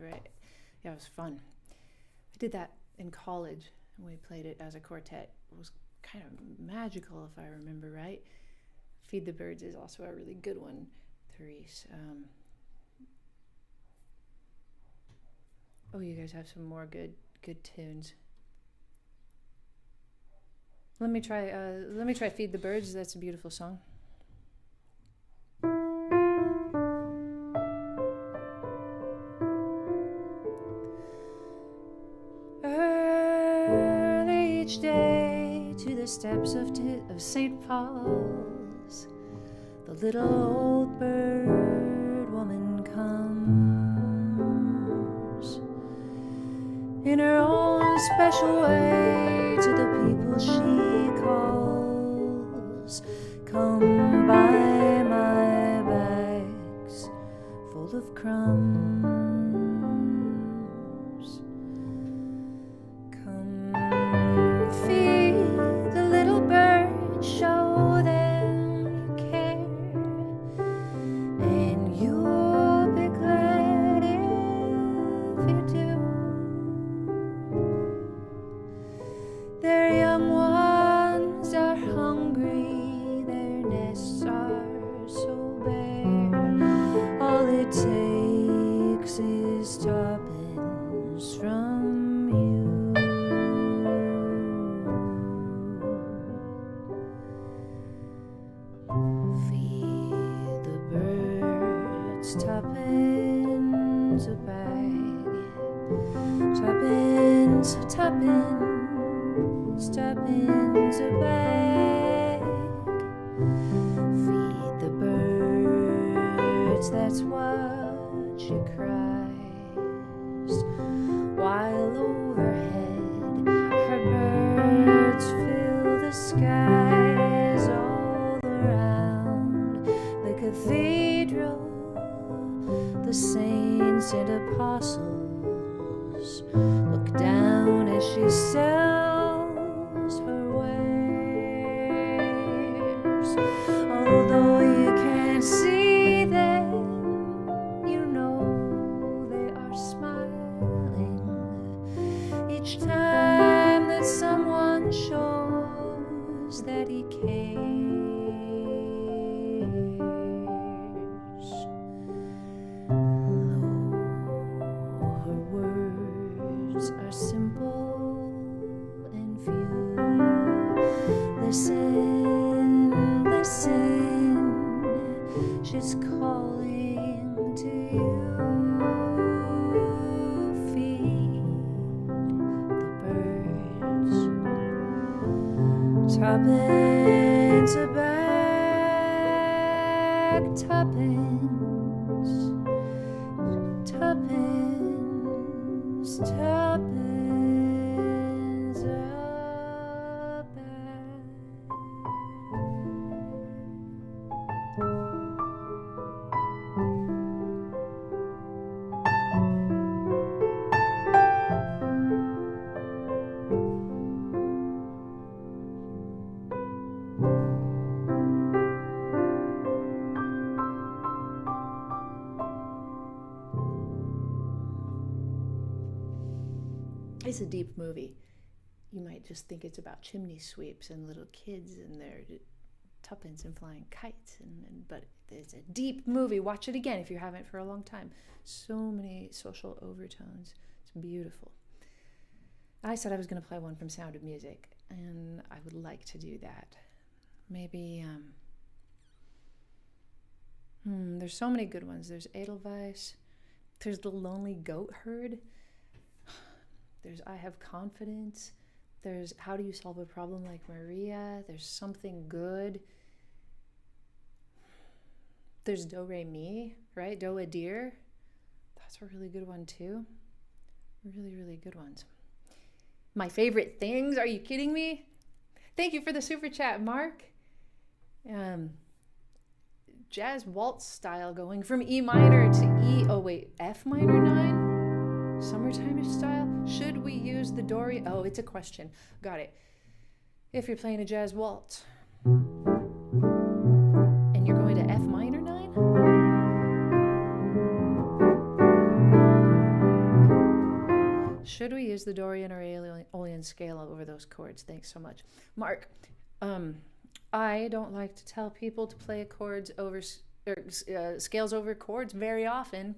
right? Yeah, it was fun. I did that in college, and we played it as a quartet. It was kind of magical, if I remember right. Feed the Birds is also a really good one, Therese. Oh, you guys have some more good tunes. Let me try Feed the Birds. That's a beautiful song. Early each day to the steps of St. Paul's, the little old bird woman comes in her own special way to the people she calls. Come buy my bags full of crumbs. Come feed the little birds, show them you care, and you'll be glad if you do. Their young ones are hungry, their nests are so bare. All it takes is tuppence from you. Feed the birds, tuppence a bag, tuppence a bag. Feed the birds, that's what she cries, while overhead her birds fill the skies all around the cathedral. The saints and apostles look down as she sells her wares. Although you can't see them, you know they are smiling each time that someone shows that he cares. Though her words are simple and few, listen, listen, she's calling to you. Feed the birds, tuppence a bag, tuppence, tuppence, tuppence a bag. It's a deep movie. You might just think it's about chimney sweeps and little kids and their tuppence and flying kites, but it's a deep movie. Watch it again if you haven't for a long time. So many social overtones. It's beautiful. I said I was going to play one from Sound of Music, and I would like to do that. Maybe, there's so many good ones. There's Edelweiss. There's The Lonely Goat Herd. There's I Have Confidence. There's How Do You Solve a Problem Like Maria. There's Something Good. There's Do Re Mi, right? Do a Deer. That's a really good one too. Really, really good ones. My favorite things. Are you kidding me? Thank you for the super chat, Mark. Jazz waltz style going from E minor to F minor 9. Summertime style. Should we use the Dory? Oh, it's a question. Got it. If you're playing a jazz waltz and you're going to F minor 9, Should we use the Dorian or Aeolian scale over those chords? Thanks so much. Mark, I don't like to tell people to play chords over scales over chords very often,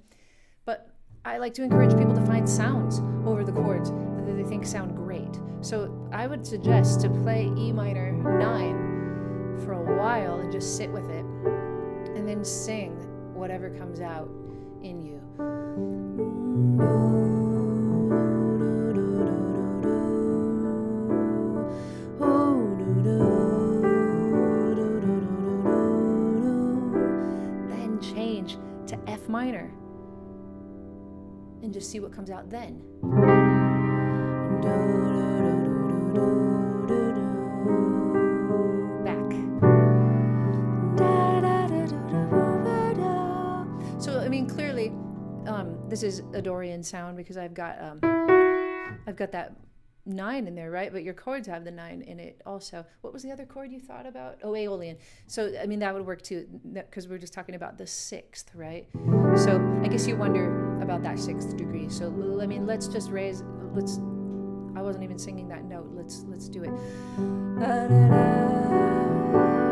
but I like to encourage people to find sounds over the chords that they think sound great. So I would suggest to play E minor 9 for a while and just sit with it, and then sing whatever comes out in you. Then change to F minor and just see what comes out then. Back. So, I mean, clearly, this is a Dorian sound because I've got that 9 in there, right? But your chords have the 9 in it also. What was the other chord you thought about? Oh, Aeolian. So, I mean, that would work too, because we're just talking about the 6th, right? So, I guess you wonder about that 6th degree. So, I mean, let's just raise. I wasn't even singing that note. Let's do it.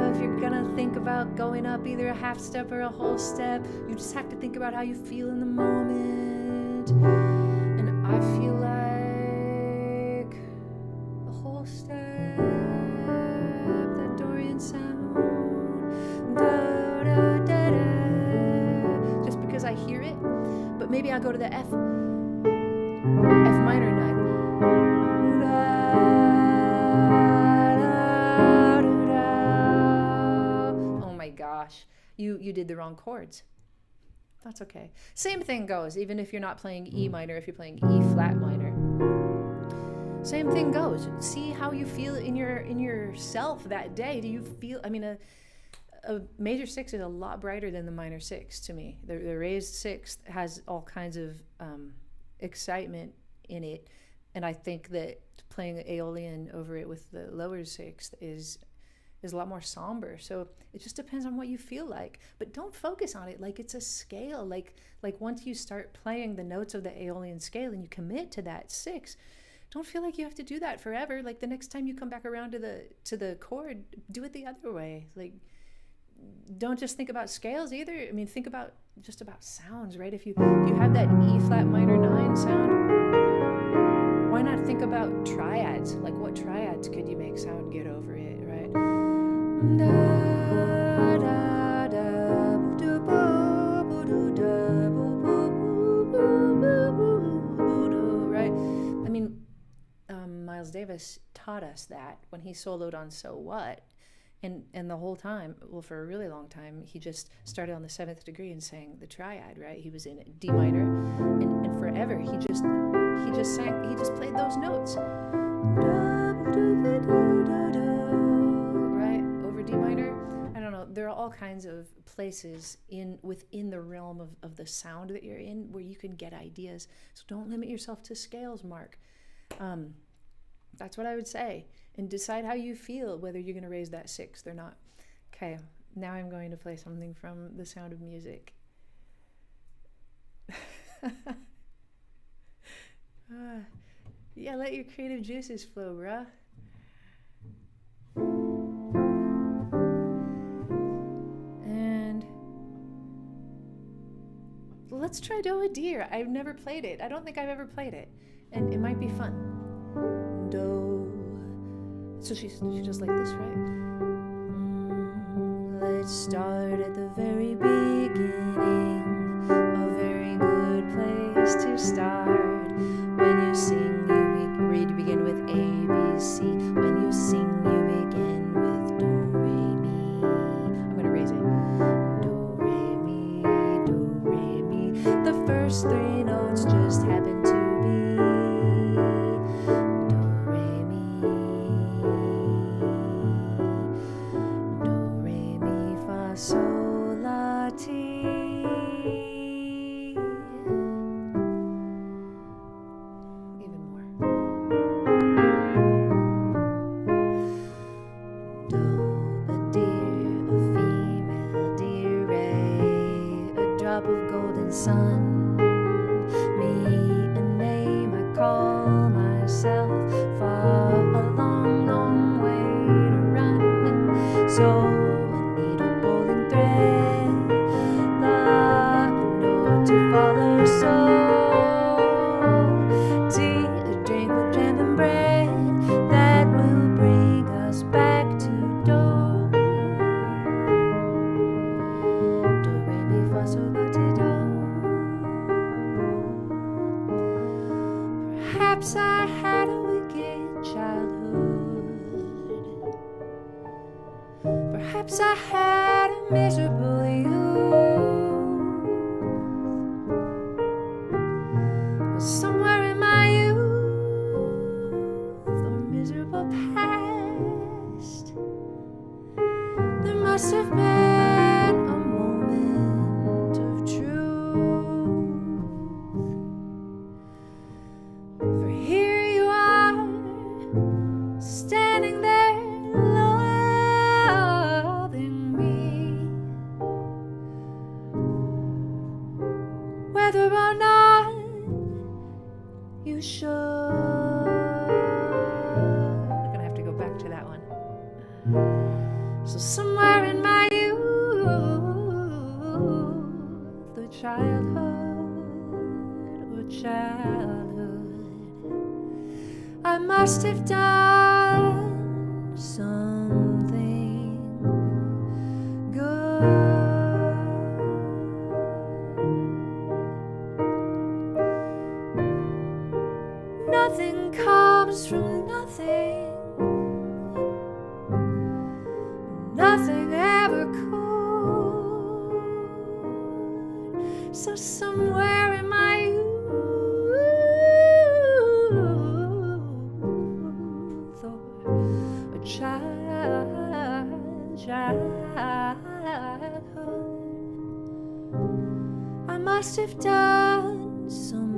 If you're gonna think about going up either a half step or a whole step, you just have to think about how you feel in the moment. And I feel like a whole step, that Dorian sound, da, da, da, da, just because I hear it. But maybe I'll go to the F minor 9. Gosh, you did the wrong chords. That's okay. Same thing goes, even if you're not playing E minor, if you're playing E flat minor. Same thing goes. See how you feel in yourself that day. Do you feel, I mean, a major 6 is a lot brighter than the minor 6 to me. The raised 6 has all kinds of excitement in it, and I think that playing Aeolian over it with the lower 6 is a lot more somber. So it just depends on what you feel like. But don't focus on it like it's a scale. Like once you start playing the notes of the Aeolian scale and you commit to that 6, don't feel like you have to do that forever. Like the next time you come back around to the chord, do it the other way. Like, don't just think about scales either. I mean, think about just about sounds, right? If you have that E flat minor 9 sound, why not think about triads? Like, what triads could you make sound get over it, right? Right? I mean, Miles Davis taught us that when he soloed on So What, and the whole time, well, for a really long time, he just started on the 7th degree and sang the triad, right? He was in D minor, and forever he just played those notes. Right? Over D minor. I don't know. There are all kinds of places within the realm of the sound that you're in where you can get ideas. So don't limit yourself to scales, Mark. That's what I would say. And decide how you feel, whether you're going to raise that 6th or not. Okay, now I'm going to play something from The Sound of Music. Yeah, let your creative juices flow, bruh. And let's try Do a Deer. I've never played it. I don't think I've ever played it. And it might be fun. Do. So she's just like this, right? Let's start at the very beginning. A very good place to start. When you sing, you begin with A, B, C. When you sing, you begin with Do, Re, Mi. I'm going to raise it. Do, Re, Mi, Do, Re, Mi. The first 3 notes just happen to be Do, Re, Mi. Do, Re, Mi, Fa, Sol, La, Ti. Perhaps I had a wicked childhood. Perhaps I had a miserable youth. But somewhere in my youth or miserable past, there must have been a moment of truth. For here you are, standing there loving me, whether or not you should. I'm gonna have to go back to that one. So somewhere in my youth or childhood, I must have done something good. Nothing comes from nothing. Nothing ever could. So somewhere in my youth or a childhood, I must have done something.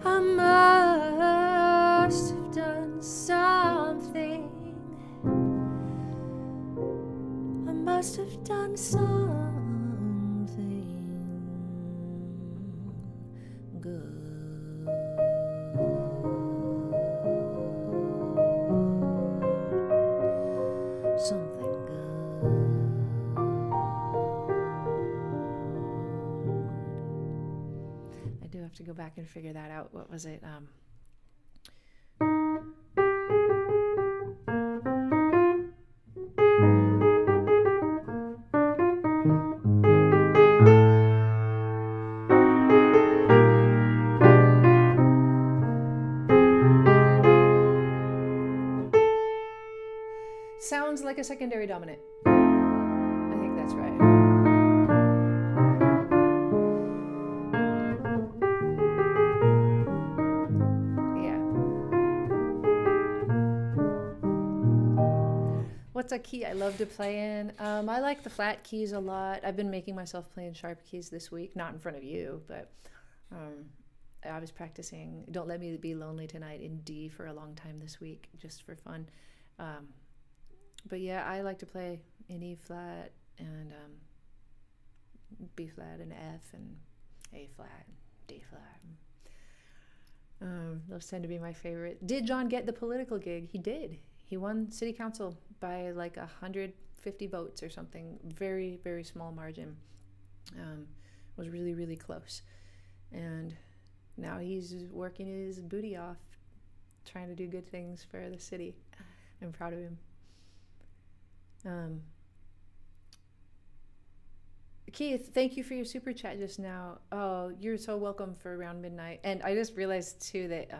I must have done something. I must have done something good. Something good. I do have to go back and figure that out. What was it? Sounds like a secondary dominant. I think that's right. Yeah. What's a key I love to play in? I like the flat keys a lot. I've been making myself play in sharp keys this week, not in front of you, but I was practicing Don't Let Me Be Lonely Tonight in D for a long time this week, just for fun. But yeah, I like to play in E flat and B flat and F and A flat and D flat. Those tend to be my favorite. Did John get the political gig? He did. He won city council by like 150 votes or something. Very, very small margin. Was really, really close. And now he's working his booty off, trying to do good things for the city. I'm proud of him. Keith, thank you for your super chat just now. Oh, you're so welcome for around midnight. And I just realized too that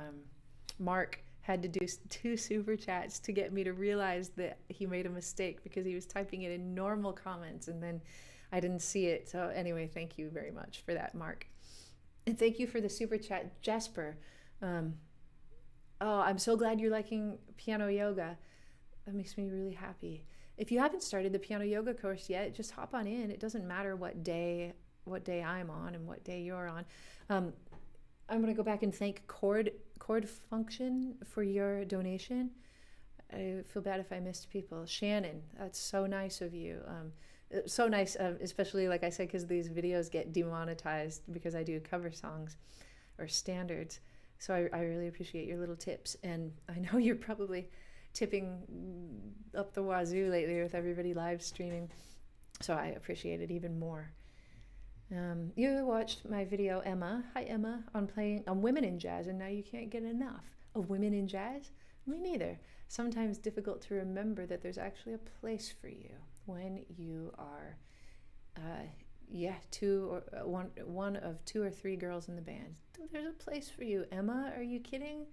Mark had to do 2 super chats to get me to realize that he made a mistake because he was typing it in normal comments and then I didn't see it. So anyway, thank you very much for that, Mark. And thank you for the super chat, Jasper. Oh, I'm so glad you're liking piano yoga. That makes me really happy. If you haven't started the piano yoga course yet, just hop on in. It doesn't matter what day I'm on and what day you're on. I'm going to go back and thank Chord Function for your donation. I feel bad if I missed people. Shannon, that's so nice of you. So nice, especially like I said, because these videos get demonetized because I do cover songs or standards. So I really appreciate your little tips. And I know you're probably tipping up the wazoo lately with everybody live streaming. So I appreciate it even more. You watched my video, Emma. Hi, Emma, on women in jazz, and now you can't get enough of women in jazz? Me neither. Sometimes difficult to remember that there's actually a place for you when you are, yeah, one of 2 or 3 girls in the band. There's a place for you, Emma. Are you kidding?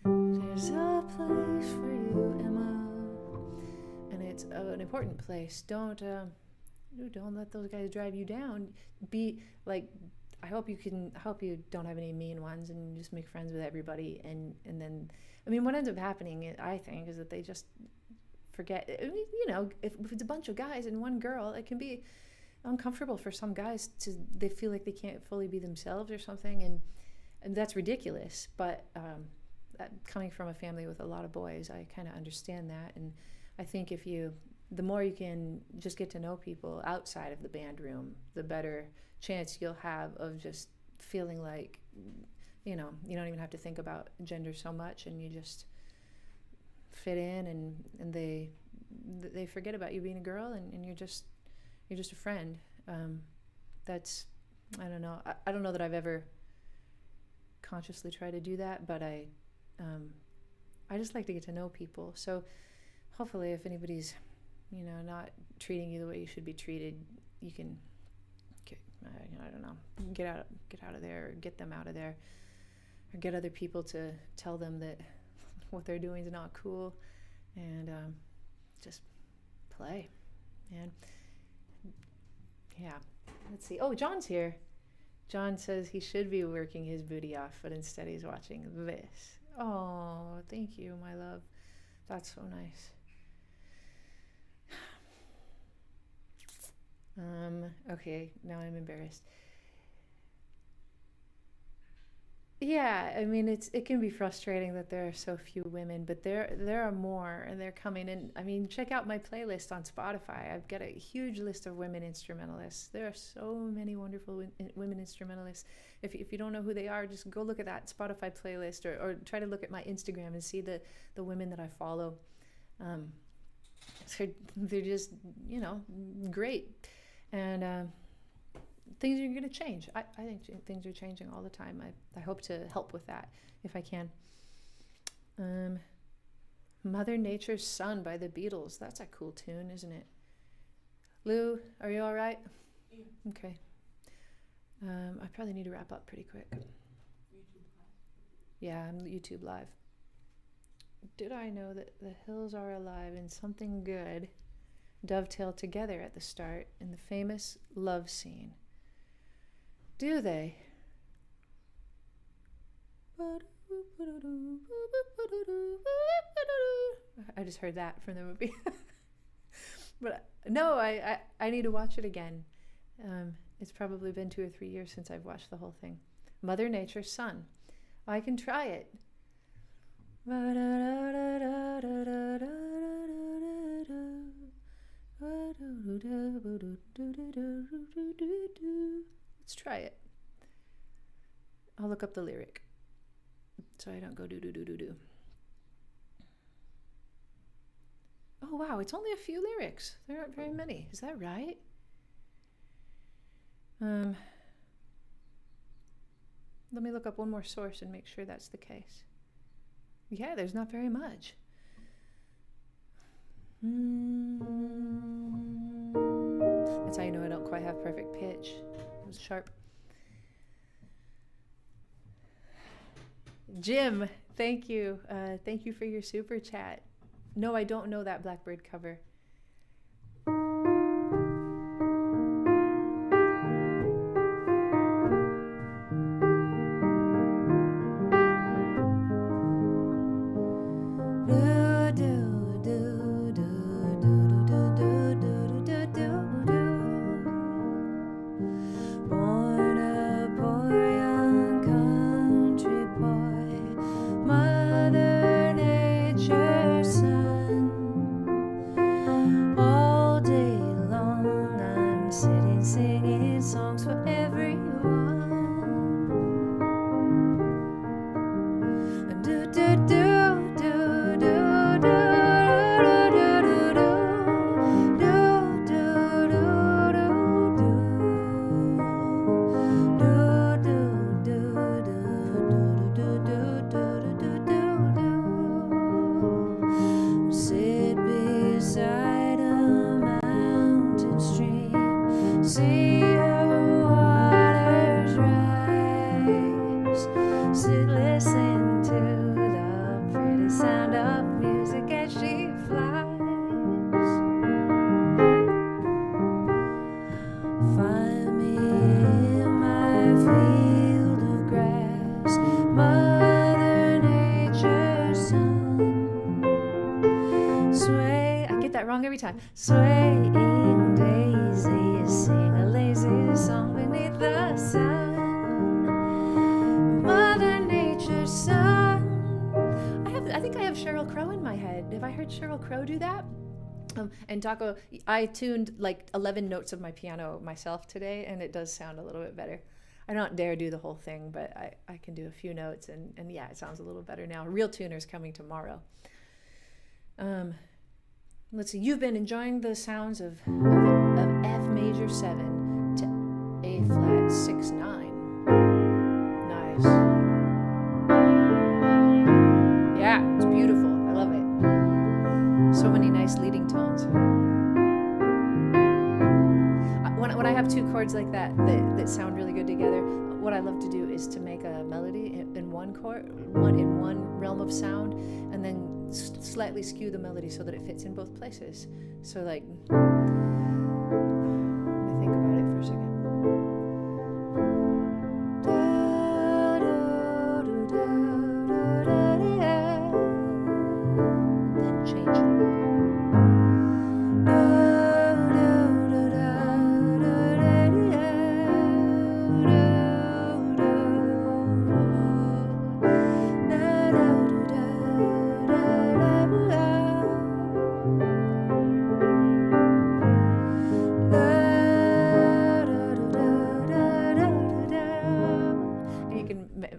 There's a place for you, Emma. And it's an important place. Don't let those guys drive you down. Be like, I hope you don't have any mean ones and just make friends with everybody. And then, I mean, what ends up happening, I think, is that they just forget. I mean, you know, if it's a bunch of guys and one girl, it can be uncomfortable for some guys they feel like they can't fully be themselves or something, and that's ridiculous. But coming from a family with a lot of boys, I kind of understand that. And I think the more you can just get to know people outside of the band room, the better chance you'll have of just feeling like, you know, you don't even have to think about gender so much, and you just fit in, and they forget about you being a girl, and you're just a friend. That's, I don't know. I don't know that I've ever consciously tried to do that, but I just like to get to know people. So hopefully, if anybody's, you know, not treating you the way you should be treated, you can, I don't know, get out of there, or get them out of there, or get other people to tell them that what they're doing is not cool, and just play, man. Yeah, let's see. Oh, John's here. John says he should be working his booty off, but instead he's watching this. Oh, thank you, my love. That's so nice. Okay, now I'm embarrassed. Yeah, I mean, it can be frustrating that there are so few women, but there are more, and they're coming in. I mean, check out my playlist on Spotify. I've got a huge list of women instrumentalists. There are so many wonderful women instrumentalists. If you don't know who they are, just go look at that Spotify playlist, or try to look at my Instagram and see the women that I follow. They're just, you know, great. And things are going to change. I think things are changing all the time. I hope to help with that if I can. Mother Nature's Son by the Beatles. That's a cool tune, isn't it? Lou, are you all right? Yeah. Okay. I probably need to wrap up pretty quick. YouTube Live? Yeah, I'm YouTube Live. Did I know that the hills are alive and something good dovetail together at the start in the famous love scene? Do they? I just heard that from the movie. But no, I need to watch it again. It's probably been 2 or 3 years since I've watched the whole thing. Mother Nature's Son. I can try it. Let's try it. I'll look up the lyric so I don't go do. Oh wow, it's only a few lyrics. There aren't very many. Is that right? Let me look up one more source and make sure that's the case. Yeah, there's not very much. That's how you know I don't quite have perfect pitch. It was sharp. Jim, thank you. Thank you for your super chat. No, I don't know that Blackbird cover. time. Swaying daisies sing a lazy song beneath the sun. Mother Nature's son. I think I have Sheryl Crow in my head. Have I heard Sheryl Crow do that? And Taco, I tuned like 11 notes of my piano myself today, and it does sound a little bit better. I don't dare do the whole thing, but I can do a few notes, and yeah, it sounds a little better now. Real tuner's coming tomorrow. Let's see. You've been enjoying the sounds of F major 7 to A flat 6/9. Nice. Yeah, it's beautiful. I love it. So many nice leading tones. When I have two chords like that sound really good together, what I love to do is to make a melody in one chord, in one realm of sound, and then slightly skew the melody so that it fits in both places. So like, let me think about it for a second. Then change.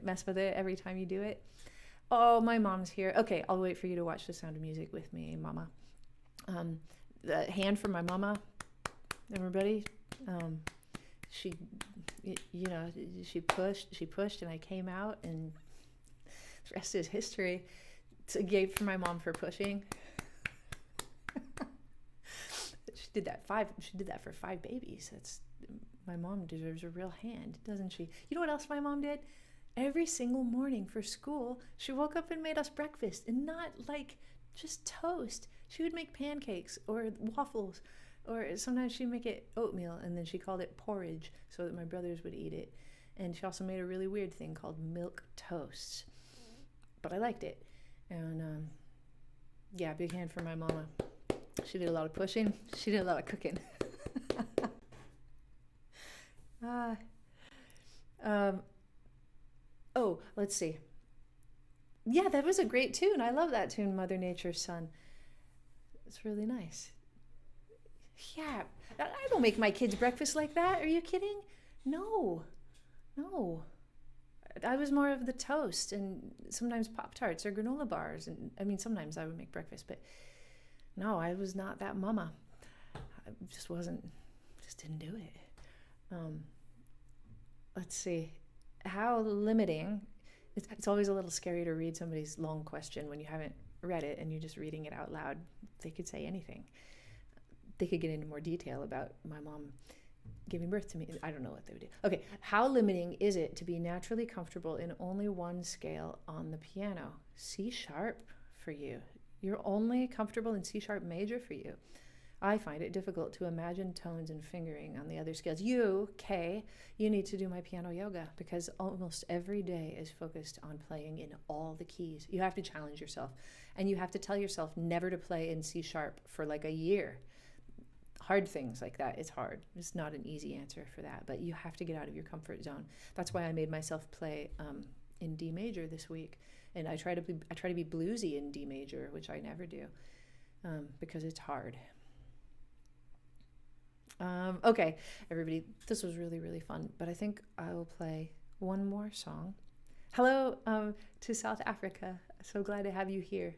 Mess with it every time you do it. Oh, my mom's here. Okay, I'll wait for you to watch The Sound of Music with me, Mama. The hand for my mama, everybody. She pushed, and I came out, and the rest is history. It's a gift for my mom for pushing. She did that for 5 babies. My mom deserves a real hand, doesn't she? You know what else my mom did? Every single morning for school, she woke up and made us breakfast, and not like just toast. She would make pancakes or waffles, or sometimes she'd make it oatmeal, and then she called it porridge so that my brothers would eat it. And she also made a really weird thing called milk toast, but I liked it. And yeah, big hand for my mama. She did a lot of pushing. She did a lot of cooking. Oh, let's see. Yeah, that was a great tune. I love that tune, Mother Nature's Son. It's really nice. Yeah, I don't make my kids breakfast like that. Are you kidding? No. I was more of the toast and sometimes Pop-Tarts or granola bars. And I mean, sometimes I would make breakfast, but no, I was not that mama. I just didn't do it. Let's see. How limiting, it's always a little scary to read somebody's long question when you haven't read it and you're just reading it out loud. They could say anything. They could get into more detail about my mom giving birth to me. I don't know what they would do. Okay, how limiting is it to be naturally comfortable in only one scale on the piano? C sharp for you. You're only comfortable in C sharp major for you. I find it difficult to imagine tones and fingering on the other scales. You, Kay, you need to do my piano yoga because almost every day is focused on playing in all the keys. You have to challenge yourself, and you have to tell yourself never to play in C sharp for like a year. Hard things like that, it's hard. It's not an easy answer for that, but you have to get out of your comfort zone. That's why I made myself play in D major this week, and I try to be bluesy in D major, which I never do, because it's hard. Okay, everybody, this was really, really fun, but I think I will play one more song. Hello to South Africa. So glad to have you here.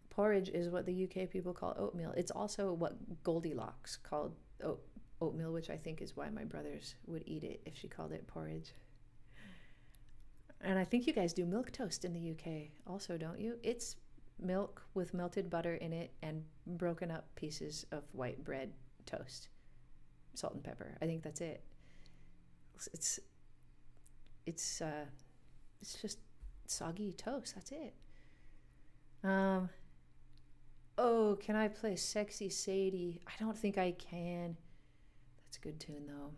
Porridge is what the UK people call oatmeal. It's also what Goldilocks called oatmeal, which I think is why my brothers would eat it if she called it porridge. And I think you guys do milk toast in the UK also, don't you? It's milk with melted butter in it and broken up pieces of white bread toast, salt and pepper. I think that's it. It's just soggy toast. That's it. Oh, can I play Sexy Sadie? I don't think I can. That's a good tune though.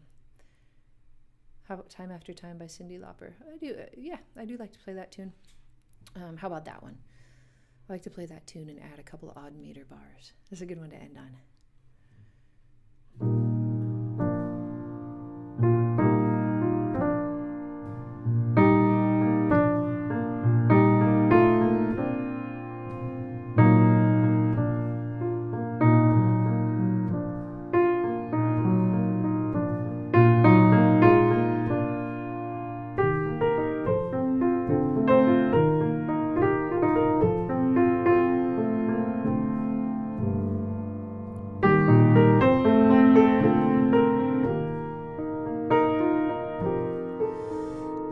How about Time After Time by Cyndi Lauper? I do. Yeah, I do like to play that tune. How about that one? I like to play that tune and add a couple of odd meter bars. That's a good one to end on.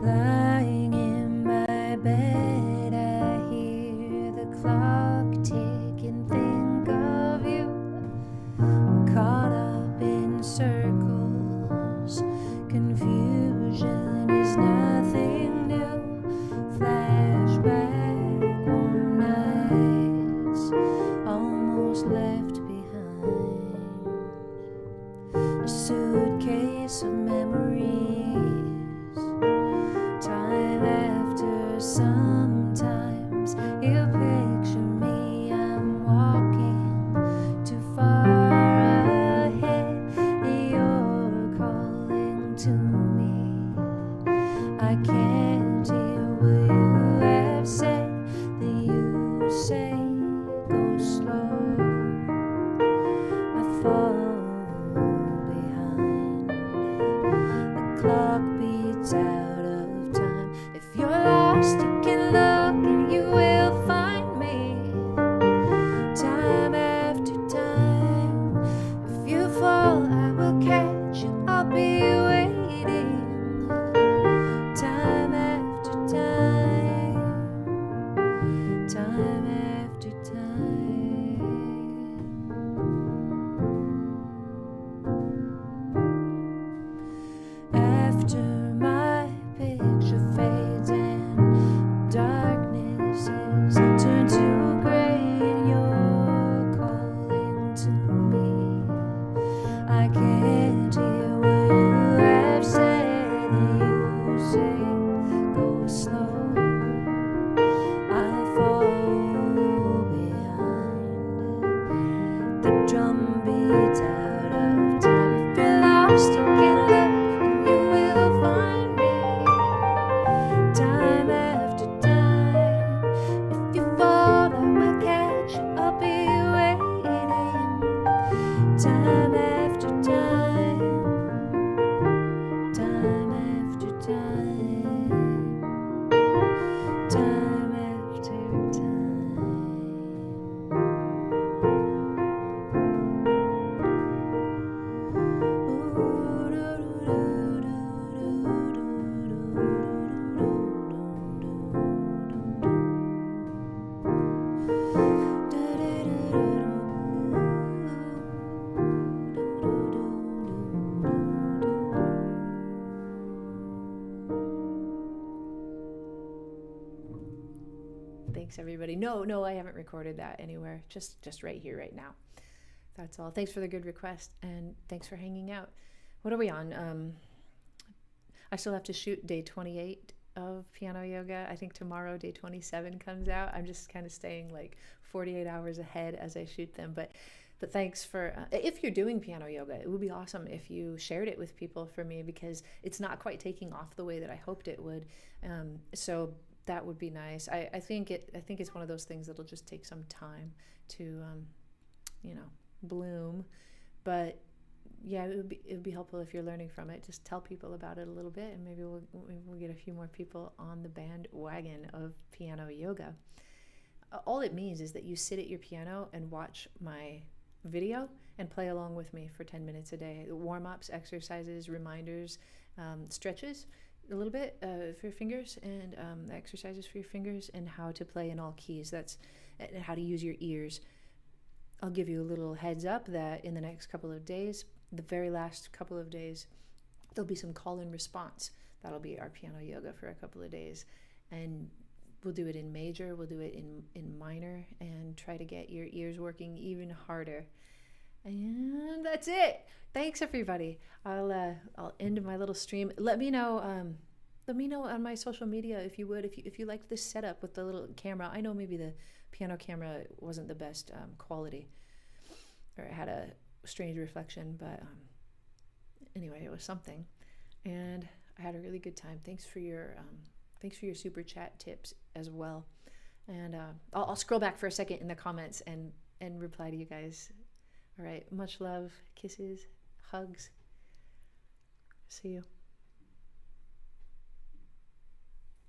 Lying in my bed, I hear the clock tick and think of you. I'm caught up in circles. Confusion is nothing new. Flashback, warm nights, almost left behind. A suitcase of memories. Time after sometimes you picture me, I'm walking too far ahead. You're calling to me. I can't hear what you have said. Then you say, go slow. I fall behind. The clock beats out of time. If you're lost, you can look and you will find me. Time after time. If you fall, I will catch you. I'll be waiting. Time after time. Time after time. After my picture fades and darkness is turned to gray and you're calling to me, I can't hear what you have said. You say, go slow. I fall behind. The drum beats out of time. If you're lost, you can look and you will find me. Time after time. If you fall, I will catch you. I'll be waiting. Time after time. Time after time. Time after time. Thanks, everybody. No, I haven't recorded that anywhere. Just right here, right now. That's all. Thanks for the good request, and thanks for hanging out. What are we on? I still have to shoot day 28 of piano yoga. I think tomorrow, day 27 comes out. I'm just kind of staying like 48 hours ahead as I shoot them. But thanks for, if you're doing piano yoga, it would be awesome if you shared it with people for me, because it's not quite taking off the way that I hoped it would. So that would be nice. I think it's one of those things that'll just take some time to, bloom. But yeah, it would be helpful if you're learning from it. Just tell people about it a little bit, and maybe we'll get a few more people on the bandwagon of piano yoga. All it means is that you sit at your piano and watch my video and play along with me for 10 minutes a day. Warm-ups, exercises, reminders, stretches a little bit for your fingers, and exercises for your fingers, and how to play in all keys. That's and how to use your ears. I'll give you a little heads up that in the next couple of days, the very last couple of days, there'll be some call and response. That'll be our piano yoga for a couple of days. And we'll do it in major, we'll do it in minor, and try to get your ears working even harder. And that's it. Thanks, everybody. I'll end my little stream. Let me know on my social media if you would, if you liked this setup with the little camera. I know maybe the piano camera wasn't the best quality, or it had a strange reflection, but anyway, it was something, and I had a really good time. Thanks for your super chat tips as well, and I'll scroll back for a second in the comments and reply to you guys. All right, much love, kisses, hugs. See you.